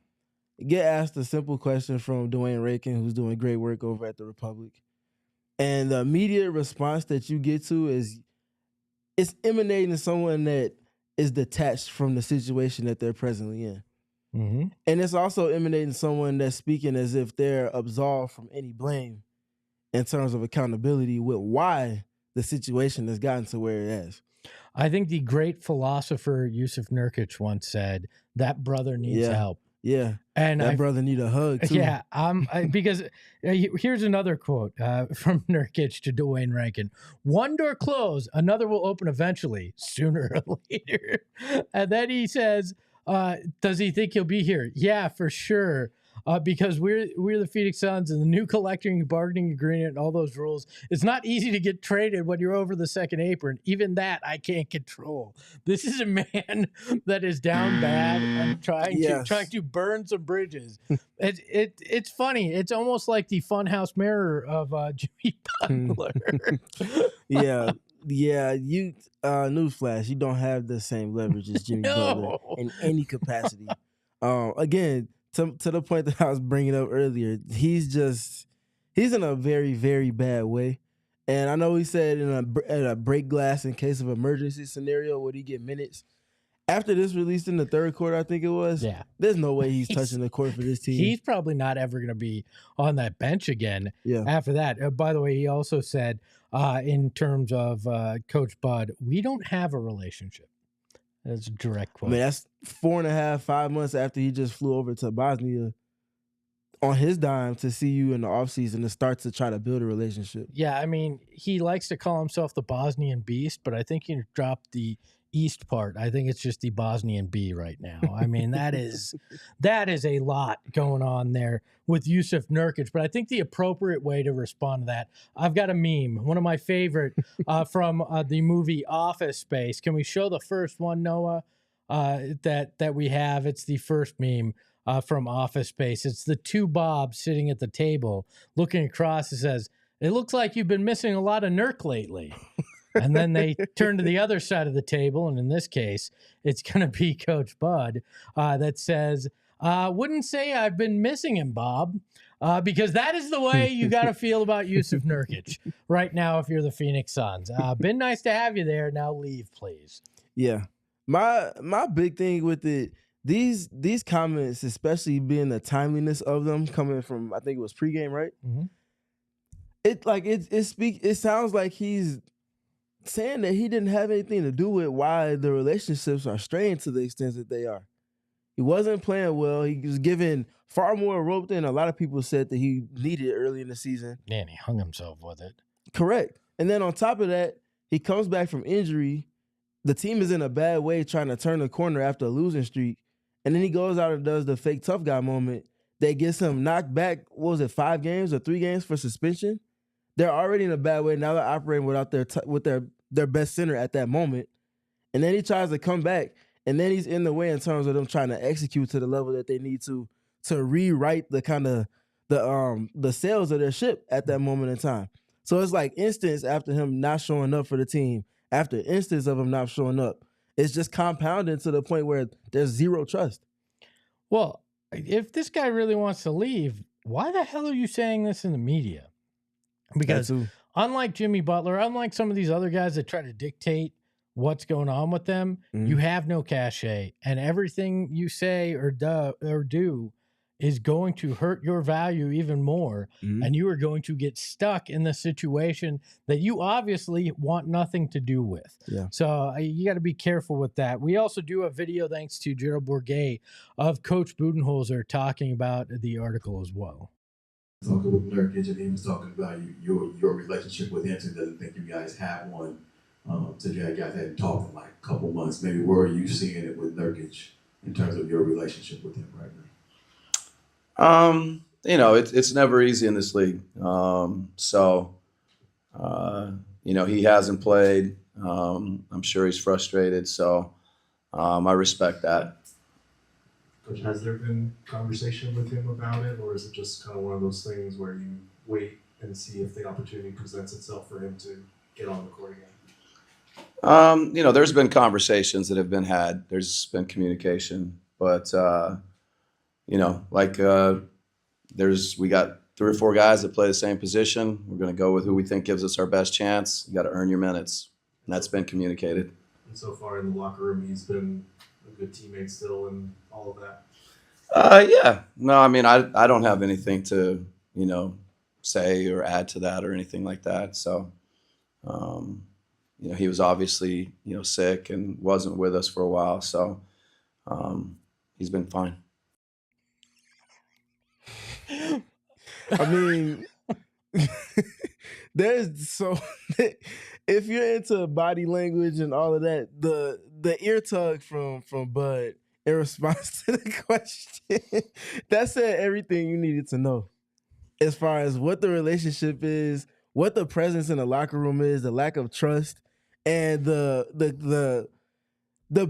S2: Get asked a simple question from Dwayne Rankin, who's doing great work over at the Republic. And the immediate response that you get to is it's emanating someone that is detached from the situation that they're presently in.
S1: Mm-hmm.
S2: And it's also emanating someone that's speaking as if they're absolved from any blame in terms of accountability with why the situation has gotten to where it is.
S1: I think the great philosopher Jusuf Nurkic once said, that brother needs help.
S2: Yeah.
S1: And
S2: that brother need a hug too.
S1: Yeah. Because here's another quote from Nurkic to Dwayne Rankin. "One door closed, another will open eventually, sooner or later." And then he says, does he think he'll be here? Yeah, for sure. Because we're the Phoenix Suns, and the new collective bargaining agreement and all those rules. It's not easy to get traded when you're over the second apron. Even that I can't control. This is a man that is down bad and trying to burn some bridges. It's funny. It's almost like the Funhouse Mirror of Jimmy Butler.
S2: Yeah. Yeah, you newsflash, you don't have the same leverage as Jimmy Butler in any capacity. Again, to the point that I was bringing up earlier, he's in a very, very bad way. And I know he said in a break glass in case of emergency scenario, would he get minutes? After this released in the third quarter, I think it was. Yeah. There's no way he's touching the court for this team.
S1: He's probably not ever going to be on that bench again after that. By the way, he also said, in terms of Coach Bud, we don't have a relationship. That's a direct quote.
S2: I mean, that's 4.5, 5 months after he just flew over to Bosnia on his dime to see you in the offseason to start to try to build a relationship.
S1: Yeah, I mean, he likes to call himself the Bosnian Beast, but I think he dropped the East part. I think it's just the Bosnian B right now. I mean, that is a lot going on there with Jusuf Nurkic. But I think the appropriate way to respond to that, I've got a meme, one of my favorite from the movie Office Space. Can we show the first one, Noah? That we have. It's the first meme from Office Space. It's the two Bobs sitting at the table looking across. It says, "It looks like you've been missing a lot of Nurk lately." And then they turn to the other side of the table, and in this case, it's going to be Coach Bud that says, "Wouldn't say I've been missing him, Bob," because that is the way you got to feel about Jusuf Nurkic right now if you're the Phoenix Suns. Been nice to have you there. Now leave, please.
S2: Yeah. My big thing with it, these comments, especially being the timeliness of them coming from, I think it was pregame, right?
S1: Mm-hmm.
S2: It sounds like he's saying that he didn't have anything to do with why the relationships are strained to the extent that they are. He wasn't playing well. He was given far more rope than a lot of people said that he needed early in the season.
S1: Yeah, and he hung himself with it.
S2: Correct. And then on top of that, he comes back from injury. The team is in a bad way trying to turn the corner after a losing streak. And then he goes out and does the fake tough guy moment that gets him knocked back, what was it, 5 games or 3 games for suspension? They're already in a bad way. Now they're operating without their best center at that moment. And then he tries to come back. And then he's in the way in terms of them trying to execute to the level that they need to rewrite the kind of the sails of their ship at that moment in time. So it's like instance after him not showing up for the team, after instance of him not showing up, it's just compounding to the point where there's zero trust.
S1: Well, if this guy really wants to leave, why the hell are you saying this in the media? Because unlike Jimmy Butler, unlike some of these other guys that try to dictate what's going on with them, you have no cachet, and everything you say or do is going to hurt your value even more, and you are going to get stuck in the situation that you obviously want nothing to do with.
S2: Yeah.
S1: So you got to be careful with that. We also do a video, thanks to Gerald Bourget, of Coach Budenholzer talking about the article as well.
S5: Talking with Nurkic, and he was talking about your relationship with him, and doesn't think you guys have one. So you guys hadn't talked in like a couple months. Maybe where are you seeing it with Nurkic in terms of your relationship with him right now?
S6: You know, it's never easy in this league. You know, he hasn't played. I'm sure he's frustrated. So I respect that.
S7: Coach, has there been conversation with him about it, or is it just kind of one of those things where you wait and see if the opportunity presents itself for him to get on the court again?
S6: You know, there's been conversations that have been had. There's been communication, but you know, like we got 3 or 4 guys that play the same position. We're going to go with who we think gives us our best chance. You got to earn your minutes, and that's been communicated.
S7: And so far in the locker room, he's been a good teammate still, and all of that.
S6: Yeah. No, I mean, I don't have anything to, you know, say or add to that or anything like that. So, you know, he was obviously, you know, sick and wasn't with us for a while. So he's been fine.
S2: I mean, if you're into body language and all of that, the ear tug from Bud in response to the question, that said everything you needed to know as far as what the relationship is, what the presence in the locker room is, the lack of trust, and the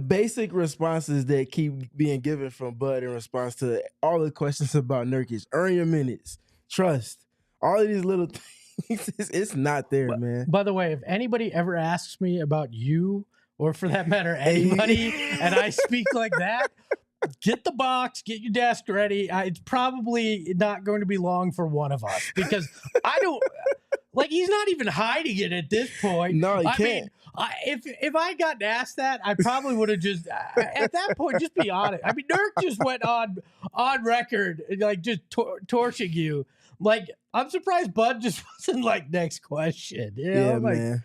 S2: basic responses that keep being given from Bud in response to all the questions about Nurkic. Earn your minutes, trust, all of these little things. It's not there, man.
S1: By the way, if anybody ever asks me about you, or for that matter, anybody, and I speak like that, get the box, get your desk ready. It's probably not going to be long for one of us, because I don't, like, he's not even hiding it at this point.
S2: No, he can't.
S1: Mean, if I got asked that, I probably would have just, at that point, just be honest. I mean, Nurk just went on record, like, just torching you. Like, I'm surprised Bud just wasn't like, next question. You know?
S2: Yeah,
S1: like,
S2: man.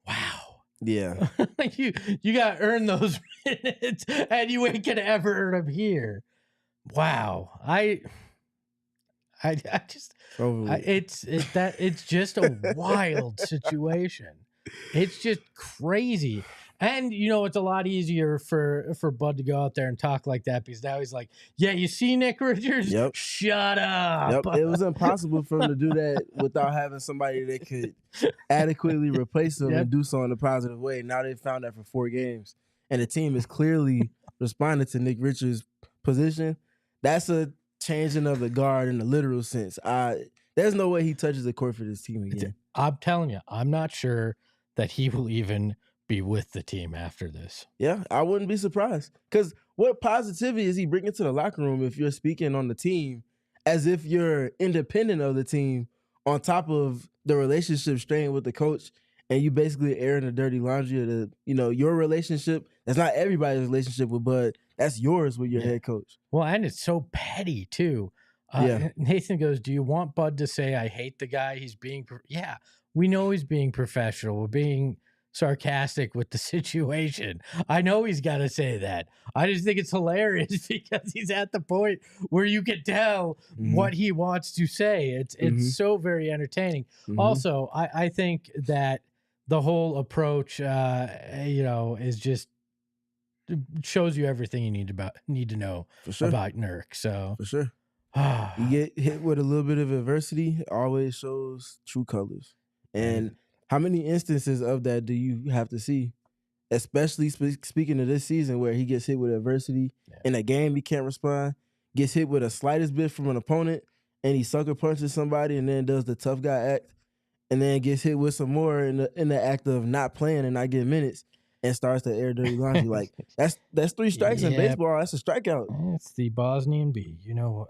S1: Wow.
S2: Yeah.
S1: Like you got to earn those minutes, and you ain't gonna ever earn them here. Wow. It's just a wild situation. It's just crazy. And, you know, it's a lot easier for Bud to go out there and talk like that, because now he's like, yeah, you see Nick Richards?
S2: Yep.
S1: Shut up.
S2: Yep. It was impossible for him to do that without having somebody that could adequately replace him and do so in a positive way. Now they've found that for 4 games. And the team is clearly responding to Nick Richards' position. That's a changing of the guard in the literal sense. There's no way he touches the court for this team again.
S1: I'm telling you, I'm not sure that he will even be with the team after this.
S2: Yeah, I wouldn't be surprised. Because what positivity is he bringing to the locker room if you're speaking on the team as if you're independent of the team, on top of the relationship strained with the coach, and you basically airing the dirty laundry of the, you know, your relationship. That's not everybody's relationship with Bud. That's yours with your head coach.
S1: Well, and it's so petty too. Nathan goes, do you want Bud to say, I hate the guy? He's being, yeah, we know he's being professional. We're being sarcastic with the situation. I know he's got to say that. I just think it's hilarious because he's at the point where you can tell what he wants to say. It's so very entertaining. Also, I think that the whole approach, is just shows you everything you need to know about Nurk. So
S2: for sure, you get hit with a little bit of adversity, it always shows true colors. And how many instances of that do you have to see? Especially speaking of this season, where he gets hit with adversity in a game, he can't respond. Gets hit with a slightest bit from an opponent, and he sucker punches somebody, and then does the tough guy act, and then gets hit with some more in the act of not playing and not getting minutes, and starts to air dirty laundry. Like that's 3 strikes in baseball. That's a strikeout.
S1: It's the Bosnian Bee. You know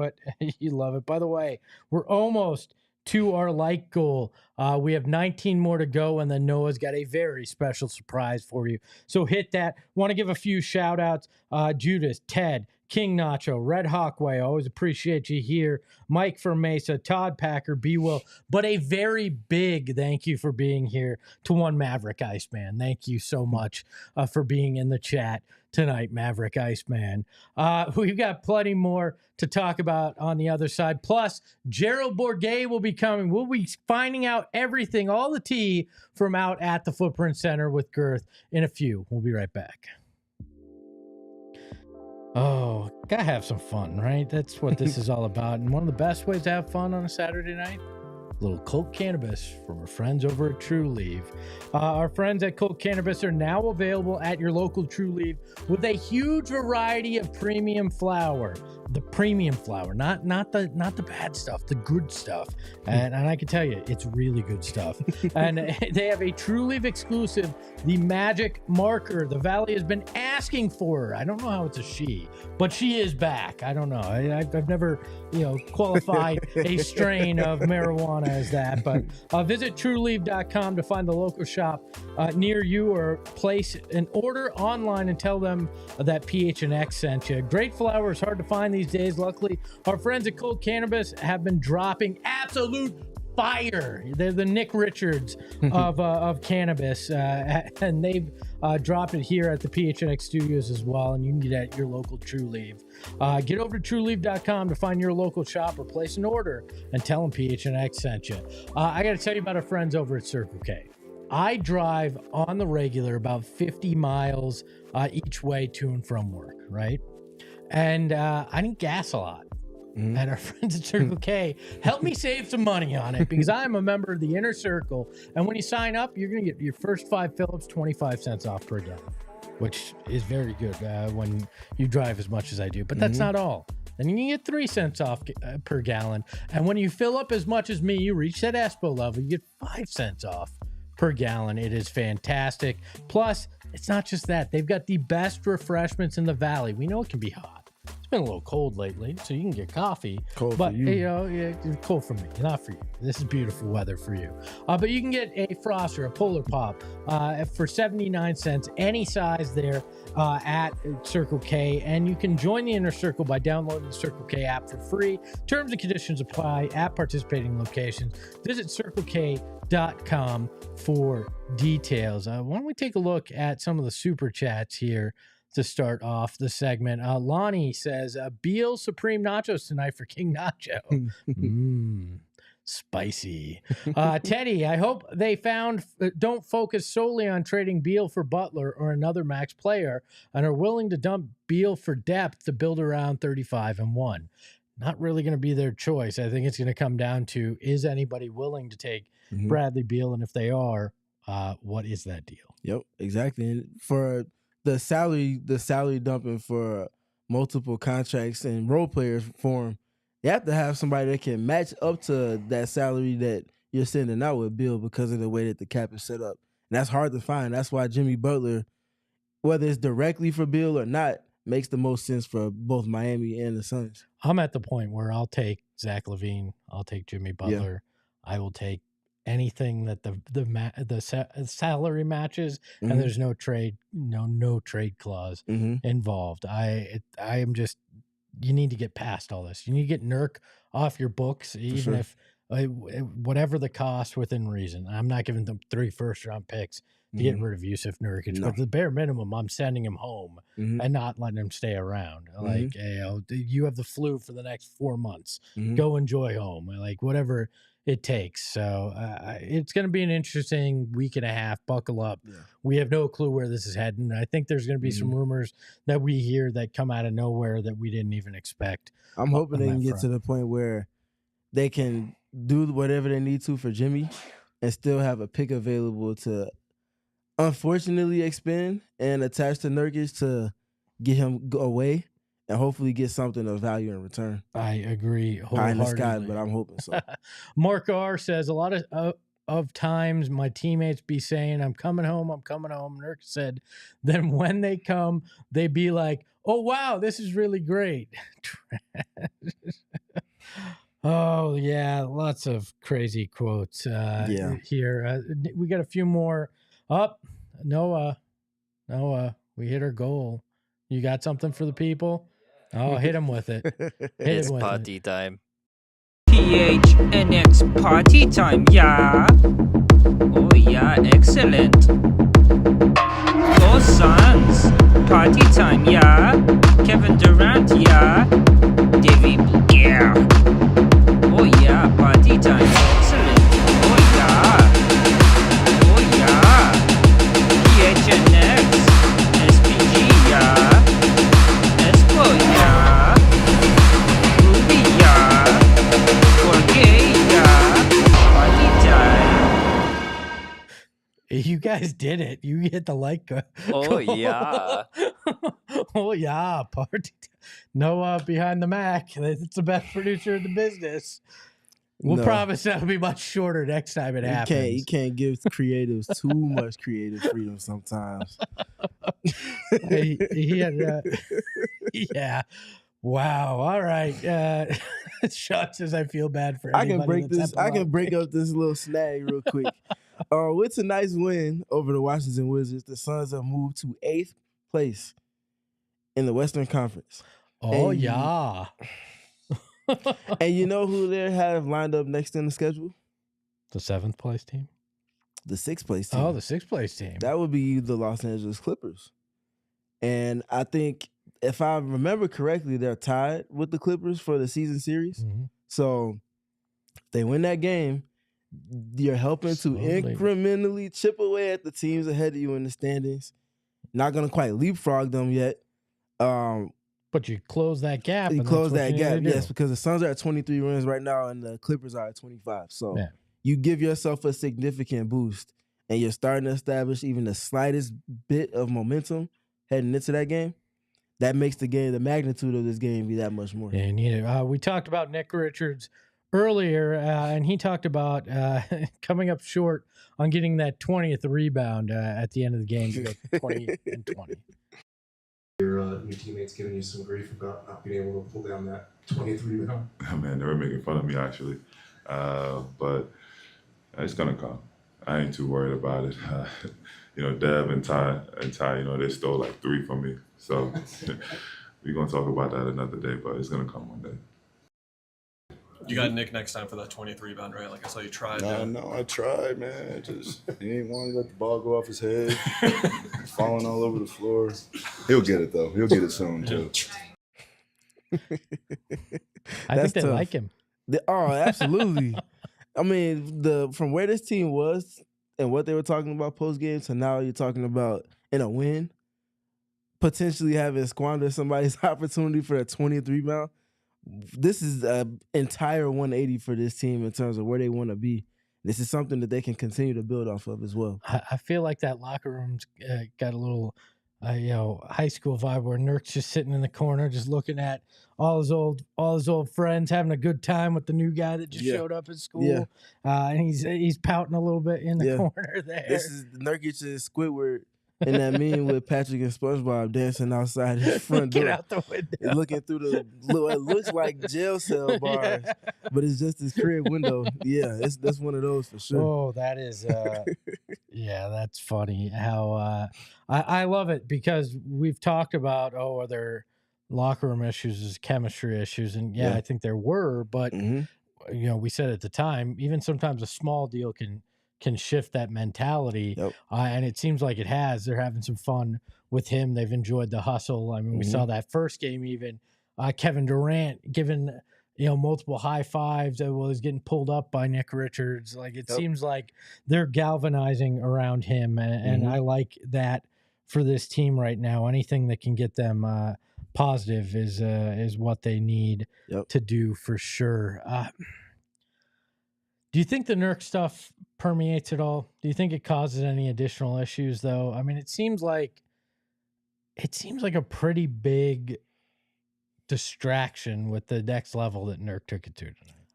S1: it. You love it. By the way, we're almost to our like goal. We have 19 more to go, and then Noah's got a very special surprise for you. So hit that. Want to give a few shout outs. Judas, Ted, King Nacho, Red Hawkway, always appreciate you here. Mike from Mesa, Todd Packer, B. Will. But a very big thank you for being here to one Maverick Iceman. Thank you so much for being in the chat tonight, Maverick Iceman. We've got plenty more to talk about on the other side. Plus, Gerald Bourget will be coming. We'll be finding out everything, all the tea from out at the Footprint Center with Girth in a few. We'll be right back. Oh, gotta have some fun, right? That's what this is all about. And one of the best ways to have fun on a Saturday night, a little Colt Cannabis from our friends over at True Leaf. Our friends at Colt Cannabis are now available at your local True Leaf with a huge variety of premium flower. The premium flower, not the bad stuff, the good stuff. And I can tell you, it's really good stuff. And they have a True Leaf exclusive, the Magic Marker. The Valley has been asking for her. I don't know how it's a she, but she is back. I don't know. I've never, qualified a strain of marijuana as that. But visit trueleaf.com to find the local shop near you, or place an order online and tell them that PHNX sent you. Great flowers, hard to find these days. Luckily, our friends at Cold Cannabis have been dropping absolute fire. They're the Nick Richards of cannabis, and they've dropped it here at the PHNX studios as well, and you can get it at your local True Leaf. Get over to trueleaf.com to find your local shop or place an order and tell them PHNX sent you. I got to tell you about our friends over at Circle K. I drive on the regular about 50 miles each way to and from work, right? And I need gas a lot. And our friends at Circle K help me save some money on it, because I'm a member of the Inner Circle. And when you sign up, you're going to get your first 5 fill-ups 25 cents off per gallon, which is very good when you drive as much as I do. But that's not all. Then you can get 3 cents off per gallon. And when you fill up as much as me, you reach that ESPO level, you get 5 cents off per gallon. It is fantastic. Plus, it's not just that. They've got the best refreshments in the Valley. We know it can be hot. It's been a little cold lately, so you can get coffee.
S2: Cold
S1: but
S2: for you.
S1: Cold for me, not for you. This is beautiful weather for you. But you can get a Froster, a Polar Pop, for 79 cents, any size there at Circle K. And you can join the Inner Circle by downloading the Circle K app for free. Terms and conditions apply at participating locations. Visit CircleK.com for details. Why don't we take a look at some of the super chats here to start off the segment? Lonnie says, Beal Supreme Nachos tonight for King Nacho. Spicy. Teddy, I hope they don't focus solely on trading Beal for Butler or another max player, and are willing to dump Beal for depth to build around 35-1. Not really going to be their choice. I think it's going to come down to, is anybody willing to take Bradley Beal? And if they are, what is that deal?
S2: Yep, exactly. And for the salary dumping for multiple contracts and role players form, you have to have somebody that can match up to that salary that you're sending out with Bill, because of the way that the cap is set up. And that's hard to find. That's why Jimmy Butler, whether it's directly for Bill or not, makes the most sense for both Miami and the Suns.
S1: I'm at the point where I'll take Zach LaVine. I'll take Jimmy Butler. Yeah. I will take anything that the salary matches, and there's no trade clause involved. I am just, you need to get past all this. You need to get Nurk off your books, even if whatever the cost within reason. I'm not giving them 3 first-round picks to get rid of Jusuf Nurkic, but the bare minimum, I'm sending him home and not letting him stay around. Like, you have the flu for the next 4 months. Go enjoy home. Like, whatever it takes. So it's going to be an interesting week and a half. Buckle up. Yeah. We have no clue where this is heading. I think there's going to be some rumors that we hear that come out of nowhere that we didn't even expect.
S2: I'm hoping they can get to the point where they can do whatever they need to for Jimmy and still have a pick available to unfortunately expend and attach to Nurkic to get him away and hopefully get something of value in return.
S1: I agree.
S2: High in the sky, but I'm hoping so.
S1: Mark R says, a lot of times my teammates be saying, I'm coming home. Nurk said, then when they come, they be like, oh, wow, this is really great. Oh, yeah, lots of crazy quotes here. We got a few more. Noah, we hit our goal. You got something for the people? Oh, hit him with it.
S8: It's party time.
S9: PHNX party time, yeah. Oh, yeah, excellent. Go Suns, party time, yeah. Kevin Durant, yeah. Devin, yeah. Oh, yeah, party time, excellent. Oh, yeah. Oh, yeah. PHNX, SPG, yeah. Espo, yeah. Ruby, yeah. 4K, yeah. Party time.
S1: You guys did it. You hit the like.
S8: Oh, yeah.
S1: Oh, yeah. Party. Noah behind the Mac. It's the best producer in the business. We'll promise that'll be much shorter next time it happens.
S2: You can't give creatives too much creative freedom sometimes.
S1: Yeah. Wow. All right. Sean says I feel bad for anybody.
S2: I can break up this little snag real quick. With tonight's win over the Washington Wizards, the Suns have moved to 8th place in the Western Conference.
S1: Oh,
S2: and
S1: yeah.
S2: And you know who they have lined up next in the schedule?
S1: The 7th place team?
S2: The 6th place team.
S1: Oh, the 6th place team.
S2: That would be the Los Angeles Clippers. And I think, if I remember correctly, they're tied with the Clippers for the season series. So if they win that game, you're helping to incrementally chip away at the teams ahead of you in the standings. Not going to quite leapfrog them yet.
S1: But you close that gap.
S2: You close that gap, yes, because the Suns are at 23 wins right now and the Clippers are at 25. So you give yourself a significant boost and you're starting to establish even the slightest bit of momentum heading into that game. That makes the magnitude of this game be that much more.
S1: Yeah, you need it. We talked about Nick Richards earlier, and he talked about coming up short on getting that 20th rebound at the end of the game to go 20 and 20.
S7: Your new teammates giving you some grief about not being able to pull down that 20th rebound?
S10: Oh, man, they were making fun of me, actually. But it's going to come. I ain't too worried about it. Dev and Ty, they stole like 3 from me. So we're going to talk about that another day, but it's going to come one day.
S11: You got Nick next time for that 20th rebound, right? Like I saw you tried.
S12: No, I tried, man. He ain't want to let the ball go off his head. Falling all over the floor. He'll get it, though. He'll get it soon, too.
S1: I think they like him.
S2: Absolutely. I mean, from where this team was and what they were talking about post-game to now you're talking about in a win, potentially having squandered somebody's opportunity for a 20th rebound. This is an entire 180 for this team in terms of where they want to be. This is something that they can continue to build off of as well.
S1: I feel like that locker room's got a little, high school vibe where Nurk's just sitting in the corner, just looking at all his old friends, having a good time with the new guy that just showed up at school. And he's pouting a little bit in the corner there.
S2: This is Nurkic's Squidward in that meme with Patrick and SpongeBob dancing outside his front door.
S1: Looking out the window.
S2: Looking through it looks like jail cell bars, but it's just his crib window. Yeah, that's one of those for sure.
S1: Oh, that is, that's funny. How I love it because we've talked about, are there locker room issues, chemistry issues, and I think there were, but we said at the time, even sometimes a small deal can shift that mentality.
S2: Yep.
S1: And it seems like it has. They're having some fun with him. They've enjoyed the hustle. I mean, we saw that first game even. Kevin Durant given multiple high fives that was getting pulled up by Nick Richards. Like it seems like they're galvanizing around him, and I like that for this team right now. Anything that can get them positive is what they need to do for sure. Do you think the Nurk stuff permeates at all? Do you think it causes any additional issues though? I mean, it seems like a pretty big distraction with the next level that Nurk took it to tonight.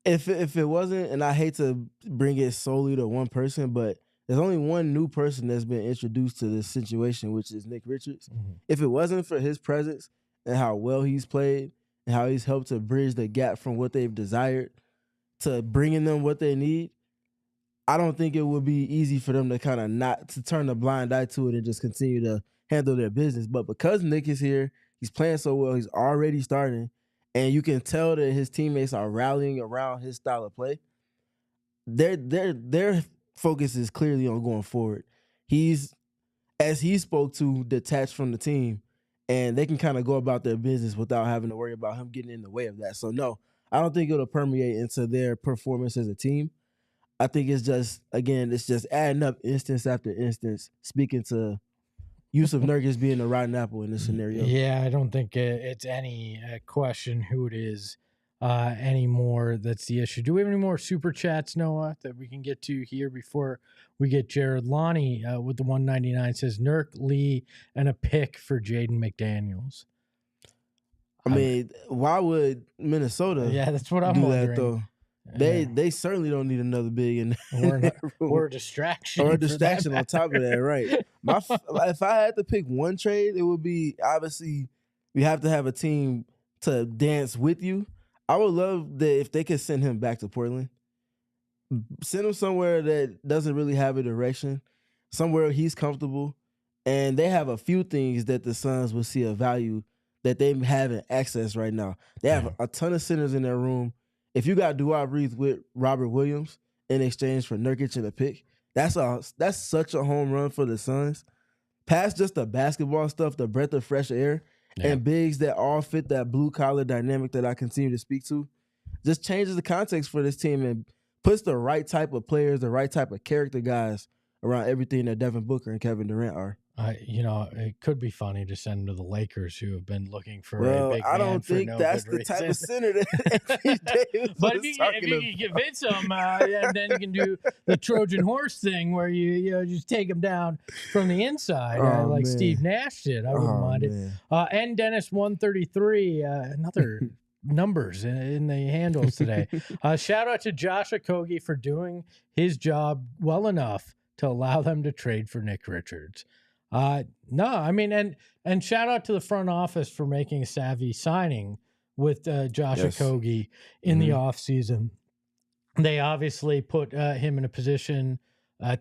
S2: If it wasn't, and I hate to bring it solely to one person, but there's only one new person that's been introduced to this situation, which is Nick Richards. If it wasn't for his presence and how well he's played and how he's helped to bridge the gap from what they've desired to bringing them what they need, I don't think it would be easy for them to kind of not to turn a blind eye to it and just continue to handle their business. But because Nick is here, he's playing so well, he's already starting, and you can tell that his teammates are rallying around his style of play. Their focus is clearly on going forward. He's, as he spoke to, detached from the team, and they can kind of go about their business without having to worry about him getting in the way of that. So no, I don't think it'll permeate into their performance as a team. I think it's just adding up instance after instance, speaking to Jusuf Nurkic being a rotten apple in this scenario.
S1: Yeah, I don't think it's any question who it is anymore. That's the issue. Do we have any more super chats, Noah, that we can get to here before we get Gerald? Lonnie with the 199 says Nurk, Lee, and a pick for Jaden McDaniels.
S2: I mean, why would Minnesota?
S1: Yeah, that's what I'm
S2: do
S1: wondering.
S2: That, though? They certainly don't need another big in
S1: or a distraction.
S2: Or a distraction on top of that, right? If I had to pick one trade, it would be obviously we have to have a team to dance with you. I would love that if they could send him back to Portland. Send him somewhere that doesn't really have a direction, somewhere he's comfortable, and they have a few things that the Suns will see a value that they haven't accessed right now. They have a ton of centers in their room. If you got Duop Reath with Robert Williams in exchange for Nurkic and a pick, that's such a home run for the Suns. Past just the basketball stuff, the breath of fresh air, and bigs that all fit that blue-collar dynamic that I continue to speak to, just changes the context for this team and puts the right type of players, the right type of character guys around everything that Devin Booker and Kevin Durant are.
S1: It could be funny to send him to the Lakers, who have been looking for
S2: a
S1: big man.
S2: I don't think that's the type of center that Anthony Davis
S1: But if you can convince him, and then you can do the Trojan horse thing where you just take him down from the inside, like Steve Nash did. I wouldn't mind it. And Dennis 133, another numbers in the handles today. Shout out to Josh Okogie for doing his job well enough to allow them to trade for Nick Richards. No, I mean, and shout out to the front office for making a savvy signing with Josh Okogie in the offseason. They obviously put him in a position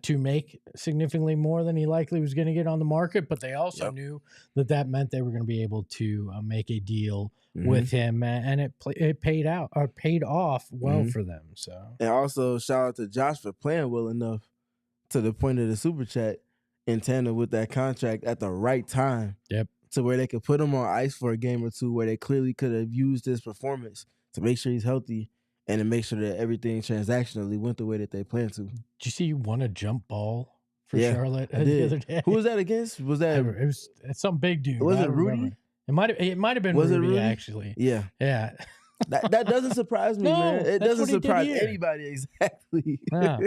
S1: to make significantly more than he likely was going to get on the market, but they also knew that meant they were going to be able to make a deal with him, and it paid off well for them. So,
S2: and also shout out to Josh for playing well enough to the point of the super chat in tandem with that contract at the right time. To where they could put him on ice for a game or two, where they clearly could have used his performance to make sure he's healthy and to make sure that everything transactionally went the way that they planned to.
S1: Did you see you won a jump ball for Charlotte the other day?
S2: Who was that against? Was that
S1: it's some big dude?
S2: Was it Rudy?
S1: It might have been Rudy, actually.
S2: Yeah. That doesn't surprise me, man. It doesn't surprise anybody exactly.
S1: No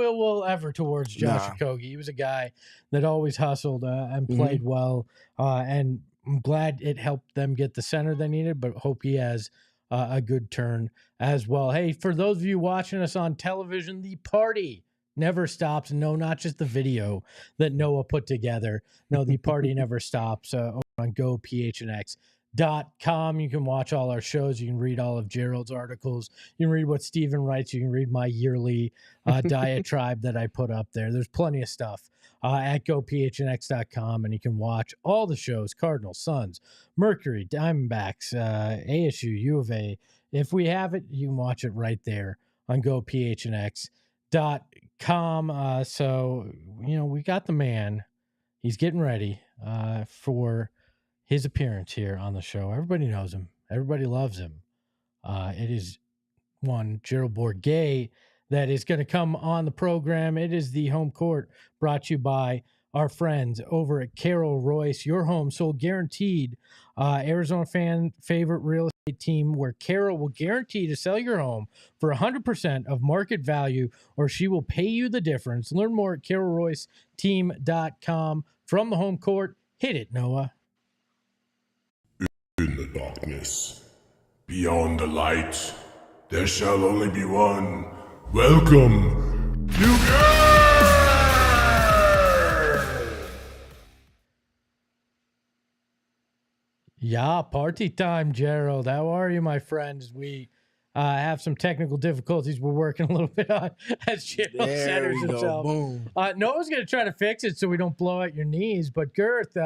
S1: ill will ever towards Josh Okogie. He was a guy that always hustled and played well, and I'm glad it helped them get the center they needed, but hope he has a good turn as well. Hey, for those of you watching us on television, the party never stops. No, not just the video that Noah put together. No, the party never stops on Go PHNX. PHNX.com. You can watch all our shows. You can read all of Gerald's articles. You can read what Steven writes. You can read my yearly diatribe that I put up there. There's plenty of stuff at gophnx.com, and you can watch all the shows: Cardinals, Suns, Mercury, Diamondbacks, ASU, U of A. If we have it, you can watch it right there on gophnx.com. So, we got the man. He's getting ready for his appearance here on the show. Everybody knows him. Everybody loves him. It is one Gerald Bourguet that is going to come on the program. It is the home court, brought to you by our friends over at Carol Royce, your home sold guaranteed. Arizona fan favorite real estate team, where Carol will guarantee to sell your home for 100% of market value, or she will pay you the difference. Learn more at carolroyceteam.com. From the home court, hit it, Noah.
S13: In the darkness, beyond the light, there shall only be one. Welcome to
S1: Yeah, party time, Gerald. How are you, my friends? We have some technical difficulties we're working a little bit on as Gerald centers himself.
S2: Boom.
S1: Noah's going to try to fix it so we don't blow out your knees. But Girth,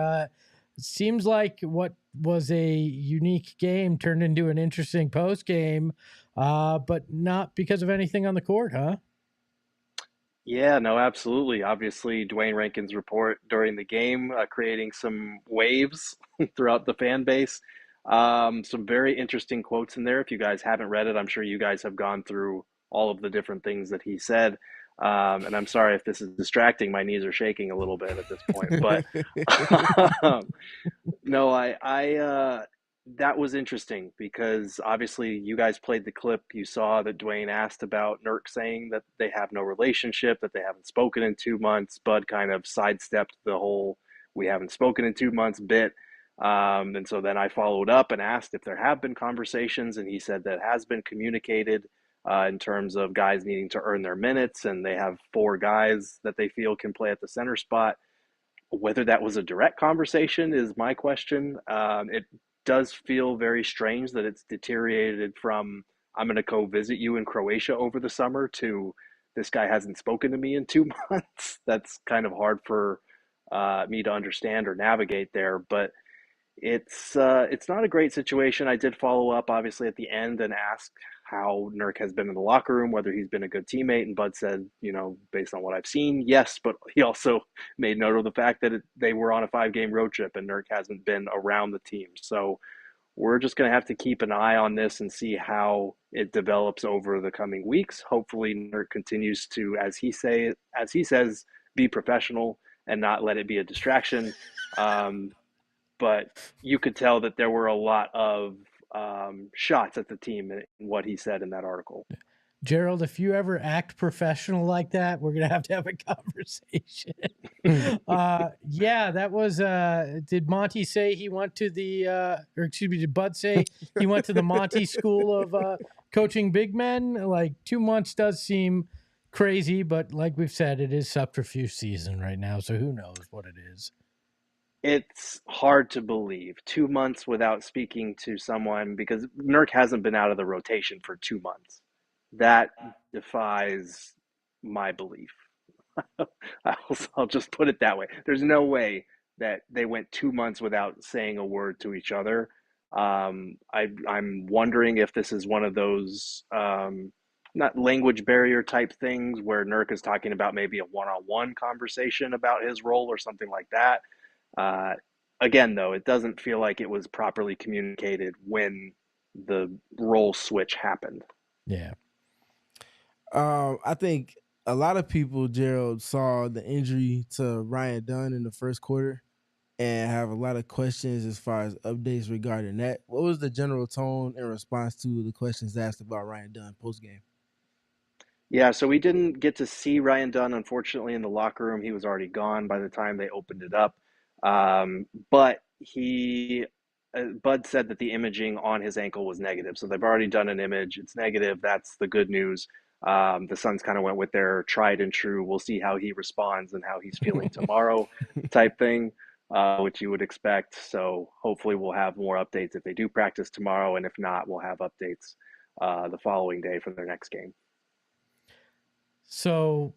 S1: seems like what was a unique game turned into an interesting post game, but not because of anything on the court, huh?
S14: Yeah, no, absolutely. Obviously, Dwayne Rankin's report during the game creating some waves throughout the fan base. Some very interesting quotes in there. If you guys haven't read it, I'm sure you guys have gone through all of the different things that he said. And I'm sorry if this is distracting. My knees are shaking a little bit at this point. But no, that was interesting because obviously you guys played the clip. You saw that Dwayne asked about Nurk saying that they have no relationship, that they haven't spoken in 2 months. Bud kind of sidestepped the whole "we haven't spoken in 2 months" bit. And so then I followed up and asked if there have been conversations, and he said that has been communicated in terms of guys needing to earn their minutes, and they have 4 guys that they feel can play at the center spot. Whether that was a direct conversation is my question. It does feel very strange that it's deteriorated from "I'm going to go visit you in Croatia over the summer" to "this guy hasn't spoken to me in 2 months." That's kind of hard for me to understand or navigate there, but it's not a great situation. I did follow up obviously at the end and ask how Nurk has been in the locker room, whether he's been a good teammate, and Bud said, based on what I've seen, yes, but he also made note of the fact that they were on a 5-game road trip and Nurk hasn't been around the team. So we're just going to have to keep an eye on this and see how it develops over the coming weeks. Hopefully Nurk continues to, as he says, be professional and not let it be a distraction. But you could tell that there were a lot of shots at the team in what he said in that article.
S1: Gerald, if you ever act professional like that, we're going to have a conversation. Yeah, that was, did Monty say he went to did Bud say he went to the Monty school of coaching big men? Like 2 months does seem crazy, but like we've said, it is subterfuge season right now. So who knows what it is.
S14: It's hard to believe 2 months without speaking to someone, because Nurk hasn't been out of the rotation for 2 months. That defies my belief. I'll just put it that way. There's no way that they went 2 months without saying a word to each other. I'm wondering if this is one of those not language barrier type things where Nurk is talking about maybe a one-on-one conversation about his role or something like that. Again, though, it doesn't feel like it was properly communicated when the role switch happened.
S1: Yeah.
S2: I think a lot of people, Gerald, saw the injury to Ryan Dunn in the first quarter and have a lot of questions as far as updates regarding that. What was the general tone in response to the questions asked about Ryan Dunn post-game?
S14: Yeah, so we didn't get to see Ryan Dunn, unfortunately, in the locker room. He was already gone by the time they opened it up. But Bud said that the imaging on his ankle was negative. So they've already done an image. It's negative. That's the good news. The Suns kind of went with their tried and true, we'll see how he responds and how he's feeling tomorrow type thing. which you would expect. So hopefully we'll have more updates if they do practice tomorrow, and if not, we'll have updates the following day for their next game.
S1: So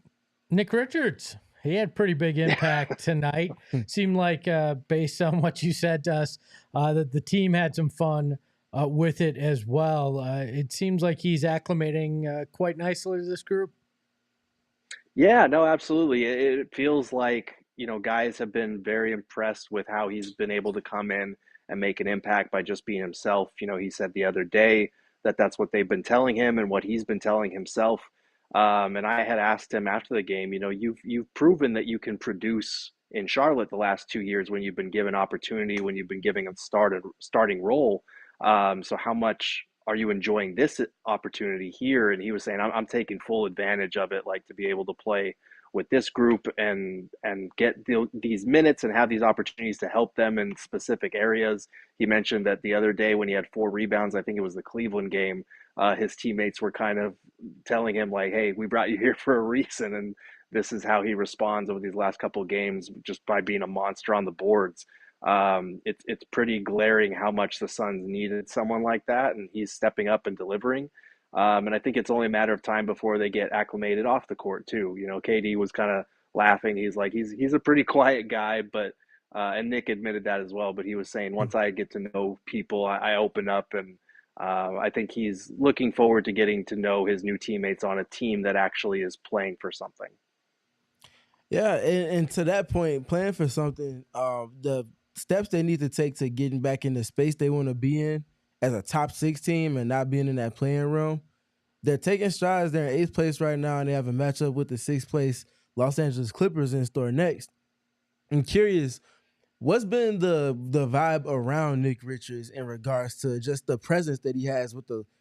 S1: Nick Richards, he had pretty big impact tonight. Seemed like, based on what you said to us, that the team had some fun with it as well. It seems like he's acclimating quite nicely to this group.
S14: Yeah, no, absolutely. It feels like, guys have been very impressed with how he's been able to come in and make an impact by just being himself. He said the other day that that's what they've been telling him and what he's been telling himself. And I had asked him after the game, you've proven that you can produce in Charlotte the last 2 years when you've been given opportunity, when you've been giving a starting role. So how much are you enjoying this opportunity here? And he was saying, I'm taking full advantage of it, like to be able to play with this group and get these minutes and have these opportunities to help them in specific areas. He mentioned that the other day when he had 4 rebounds, I think it was the Cleveland game, his teammates were kind of telling him like, hey, we brought you here for a reason. And this is how he responds over these last couple of games, just by being a monster on the boards. It's pretty glaring how much the Suns needed someone like that, and he's stepping up and delivering. And I think it's only a matter of time before they get acclimated off the court too. KD was kind of laughing. He's like, he's a pretty quiet guy, but and Nick admitted that as well. But he was saying, once I get to know people, I open up, and I think he's looking forward to getting to know his new teammates on a team that actually is playing for something.
S2: Yeah, and to that point, playing for something, the steps they need to take to getting back in the space they want to be in as a top 6 team and not being in that playing realm, they're taking strides. They're in 8th place right now, and they have a matchup with the 6th place Los Angeles Clippers in store next. I'm curious, what's been the vibe around Nick Richards in regards to just the presence that he has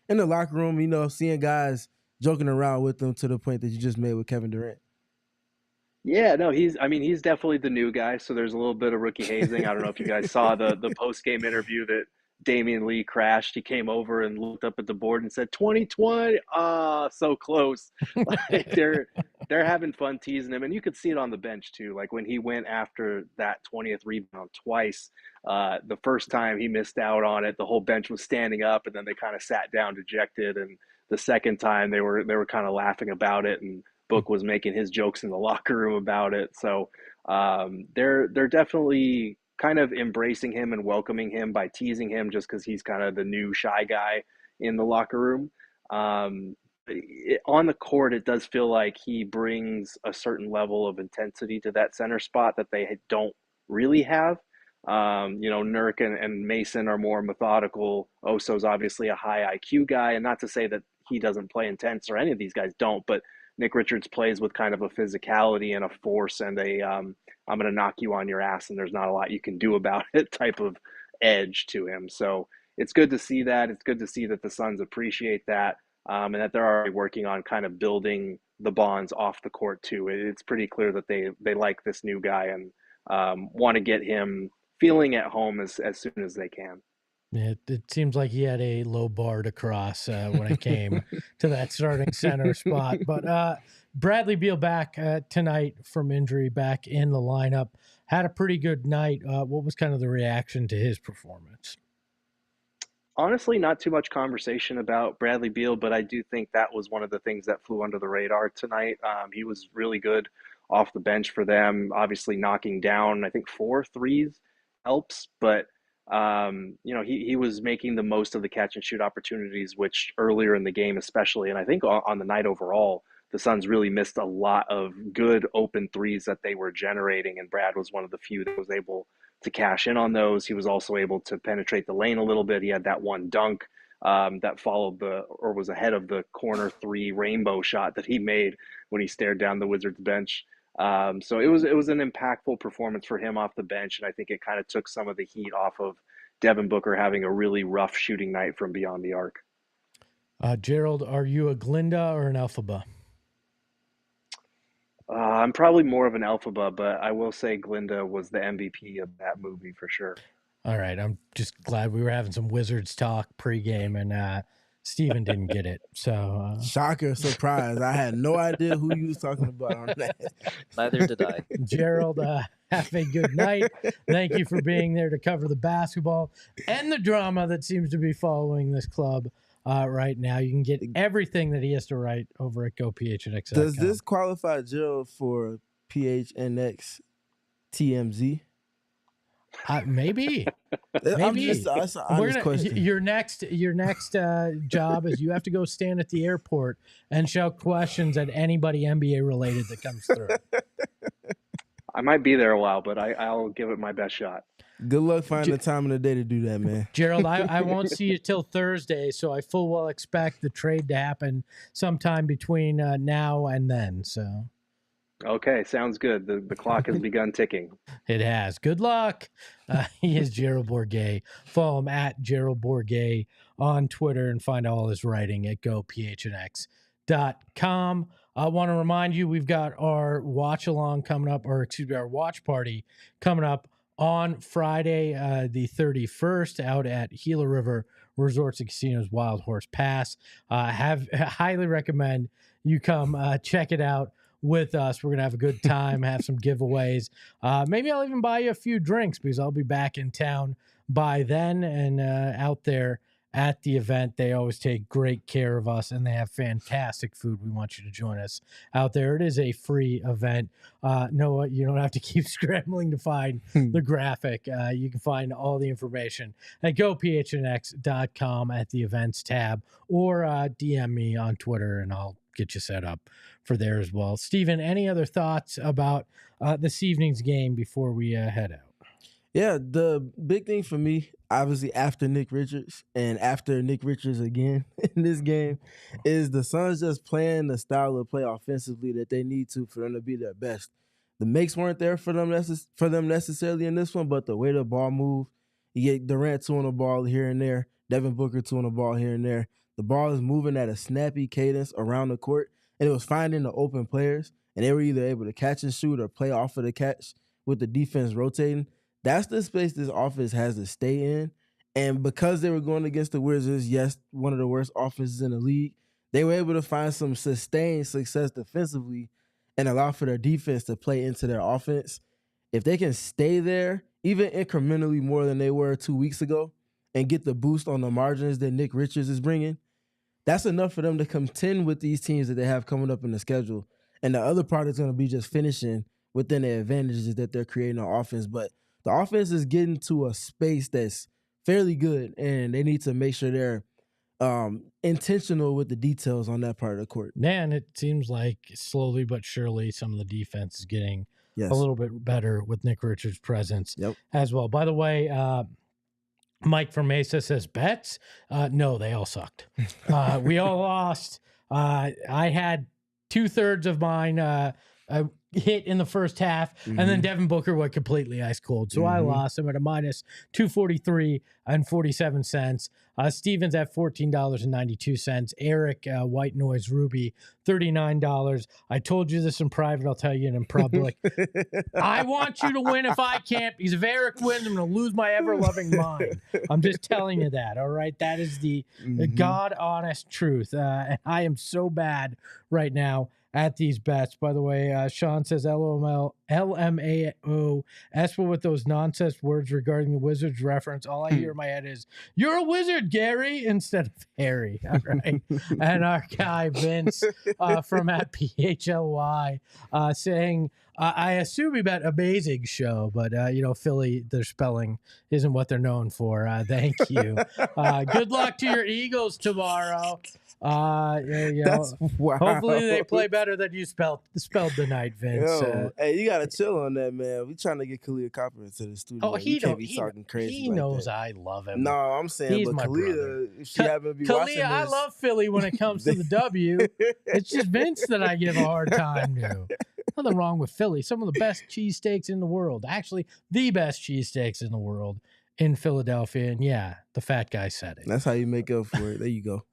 S2: in the locker room, seeing guys joking around with them to the point that you just made with Kevin Durant?
S14: Yeah, no, he's definitely the new guy. So there's a little bit of rookie hazing. I don't know if you guys saw the post-game interview that Damian Lee crashed. He came over and looked up at the board and said, 2020, so close. Like they're having fun teasing him. And you could see it on the bench too. Like when he went after that 20th rebound twice, the first time he missed out on it, the whole bench was standing up, and then they kind of sat down dejected. And the second time they were kind of laughing about it, and Book was making his jokes in the locker room about it. So they're definitely kind of embracing him and welcoming him by teasing him just because he's kind of the new shy guy in the locker room. On the court, it does feel like he brings a certain level of intensity to that center spot that they don't really have. Nurk and Mason are more methodical. Oso's obviously a high IQ guy, and not to say that he doesn't play intense or any of these guys don't, but Nick Richards plays with kind of a physicality and a force and a I'm going to knock you on your ass and there's not a lot you can do about it type of edge to him. So it's good to see that. It's good to see that the Suns appreciate that, and that they're already working on kind of building the bonds off the court too. It's pretty clear that they like this new guy and want to get him feeling at home as soon as they can.
S1: Yeah, it seems like he had a low bar to cross when it came to that starting center spot. But Bradley Beal back tonight from injury, back in the lineup, had a pretty good night. What was kind of the reaction to his performance?
S14: Honestly, not too much conversation about Bradley Beal, but I do think that was one of the things that flew under the radar tonight. He was really good off the bench for them, obviously knocking down, I think, 4 threes helps, but he was making the most of the catch and shoot opportunities, which earlier in the game especially, and I think on the night overall, the Suns really missed a lot of good open threes that they were generating, and Brad was one of the few that was able to cash in on those. He was also able to penetrate the lane a little bit. He had that one dunk that followed was ahead of the corner 3 rainbow shot that he made when he stared down the Wizards bench. So it was an impactful performance for him off the bench, and I think it kind of took some of the heat off of Devin Booker having a really rough shooting night from beyond the arc.
S1: Gerald, are you a Glinda or an Elphaba?
S14: I'm probably more of an Elphaba, but I will say Glinda was the MVP of that movie for sure.
S1: All right, I'm just glad we were having some Wizards talk pregame and Steven didn't get it. So
S2: shocker, surprise. I had no idea who you was talking about on that.
S8: Neither did I.
S1: Gerald, have a good night. Thank you for being there to cover the basketball and the drama that seems to be following this club right now. You can get everything that he has to write over at GoPHNX.
S2: Does this qualify Gerald for PHNX TMZ?
S1: Maybe.
S2: That's an honest question.
S1: Your next job is you have to go stand at the airport and shout questions at anybody NBA related that comes through.
S14: I might be there a while, but I'll give it my best shot.
S2: Good luck finding the time of the day to do that, man.
S1: Gerald, I won't see you till Thursday, so I full well expect the trade to happen sometime between now and then. So.
S14: Okay, sounds good. The clock has begun ticking.
S1: It has. Good luck. He is Gerald Bourguet. Follow him at Gerald Bourguet on Twitter and find all his writing at gophnx.com. I want to remind you, we've got our watch along coming up, or excuse me, our watch party coming up on Friday, the 31st, out at Gila River Resorts and Casinos Wild Horse Pass. Highly recommend you come check it out with us. We're going to have a good time, have some giveaways. Maybe I'll even buy you a few drinks because I'll be back in town by then and out there at the event. They always take great care of us and they have fantastic food. We want you to join us out there. It is a free event. No, you don't have to keep scrambling to find the graphic. You can find all the information at gophnx.com at the events tab, or DM me on Twitter and I'll get you set up for there as well. Steven, any other thoughts about this evening's game before we head out?
S2: Yeah, the big thing for me, obviously after Nick Richards and after Nick Richards again in this game, is the Suns just playing the style of play offensively that they need to for them to be their best. The makes weren't there for them necessarily in this one, but the way the ball moved, you get Durant 2 on the ball here and there, Devin Booker 2 on the ball here and there. The ball is moving at a snappy cadence around the court, and it was finding the open players, and they were either able to catch and shoot or play off of the catch with the defense rotating. That's the space this offense has to stay in. And because they were going against the Wizards, yes, one of the worst offenses in the league, they were able to find some sustained success defensively and allow for their defense to play into their offense. If they can stay there, even incrementally more than they were 2 weeks ago, and get the boost on the margins that Nick Richards is bringing, that's enough for them to contend with these teams that they have coming up in the schedule. And the other part is going to be just finishing within the advantages that they're creating on offense. But the offense is getting to a space that's fairly good, and they need to make sure they're intentional with the details on that part of the court.
S1: Man, it seems like slowly but surely some of the defense is getting a little bit better with Nick Richards' presence as well. By the way, Mike from Mesa says, bets? No, they all sucked. We all lost. I had 2/3 of mine hit in the first half, and then Devin Booker went completely ice cold. So I lost. I'm at a minus 243.47. Stevens at $14.92. Eric, White Noise Ruby, $39. I told you this in private. I'll tell you it in public. I want you to win if I can't, because if Eric wins, I'm going to lose my ever-loving mind. I'm just telling you that, all right? That is the God-honest truth. And I am so bad right now at these bets. By the way, Sean says LMAO, Espa with those nonsense words regarding the Wizards reference. All I hear in my head is, you're a wizard, Gary, instead of Harry. All right. And our guy, Vince, from at PHLY, saying, I assume he bet amazing show, but, Philly, their spelling isn't what they're known for. Thank you. Good luck to your Eagles tomorrow. Hopefully they play better than you spelled the night, Vince.
S2: Hey, you gotta chill on that, man. We trying to get Khalil Copper into the studio.
S1: Oh, he
S2: can't be talking crazy.
S1: He knows I love him.
S2: No, I'm saying,
S1: He's
S2: but
S1: my brother.
S2: Khalil, if she happened to be watching this,
S1: I love Philly when it comes to the W. It's just Vince that I give a hard time to. Nothing wrong with Philly. Some of the best cheesesteaks in the world. Actually, the best cheesesteaks in the world in Philadelphia. And yeah, the fat guy said it.
S2: That's how you make up for it. There you go.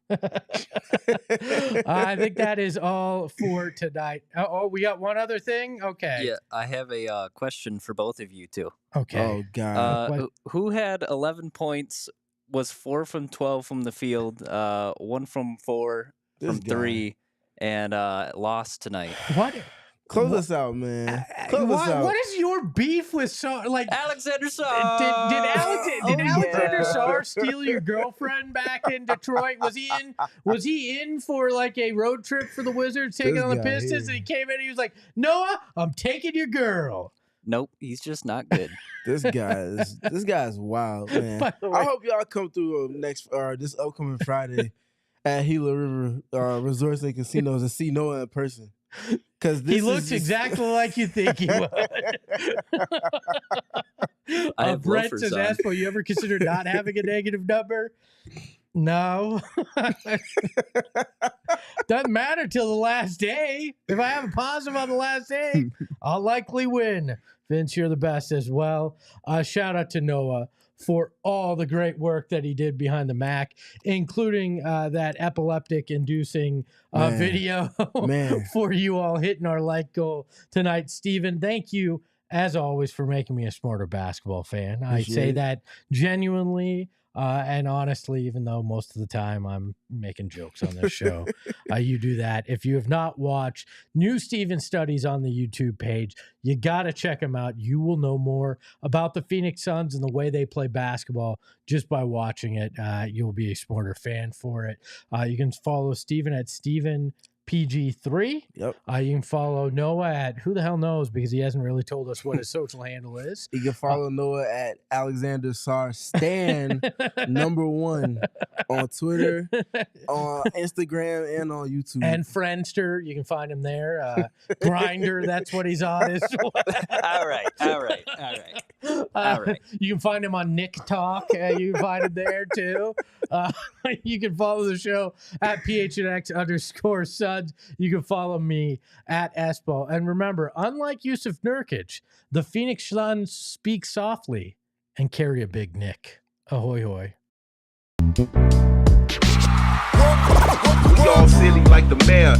S1: I think that is all for tonight. Oh, we got one other thing? Okay.
S8: Yeah, I have a question for both of you, too.
S1: Okay.
S2: Oh, God.
S8: Who had 11 points was 4 from 12 from the field, 1 from 4 from 3, and lost tonight.
S1: What?
S2: Close us out, man. Close us out.
S1: What is your beef with Sarr? Like
S8: Alexander Sarr?
S1: Did Alexander Sarr steal your girlfriend back in Detroit? Was he in for like a road trip for the Wizards, taking on the Pistons, and he came in and he was like, Noah, I'm taking your girl.
S8: Nope, he's just not good.
S2: This guy is wild, man. I hope y'all come through this upcoming Friday at Gila River Resorts and Casinos and see Noah in person. Because
S1: he looks exactly like you think he would. Brent says, Aspo, you ever consider not having a negative number? No. Doesn't matter till the last day. If I have a positive on the last day, I'll likely win. Vince, you're the best as well. Shout out to Noah for all the great work that he did behind the Mac, including that epileptic-inducing video for you all hitting our like goal tonight. Steven, thank you, as always, for making me a smarter basketball fan. I say that genuinely and honestly, even though most of the time I'm making jokes on this show. You do that. If you have not watched New Steven Studies on the YouTube page, you got to check them out. You will know more about the Phoenix Suns and the way they play basketball just by watching it. You'll be a smarter fan for it. You can follow Steven at Steven PG3.
S2: Yep.
S1: You can follow Noah at who the hell knows, because he hasn't really told us what his social handle is.
S2: You can follow Noah at Alexander Sarr Stan #1 on Twitter, on Instagram, and on YouTube.
S1: And Friendster, you can find him there. Grinder, that's what he's on as well.
S8: All right.
S1: You can find him on Nick Talk. You can find him there too. You can follow the show at PHNX_Suns. You can follow me at Espo. And remember, unlike Jusuf Nurkic, the Phoenix Suns speak softly and carry a big Nick. Ahoy, hoy.
S15: We all silly like the mayor.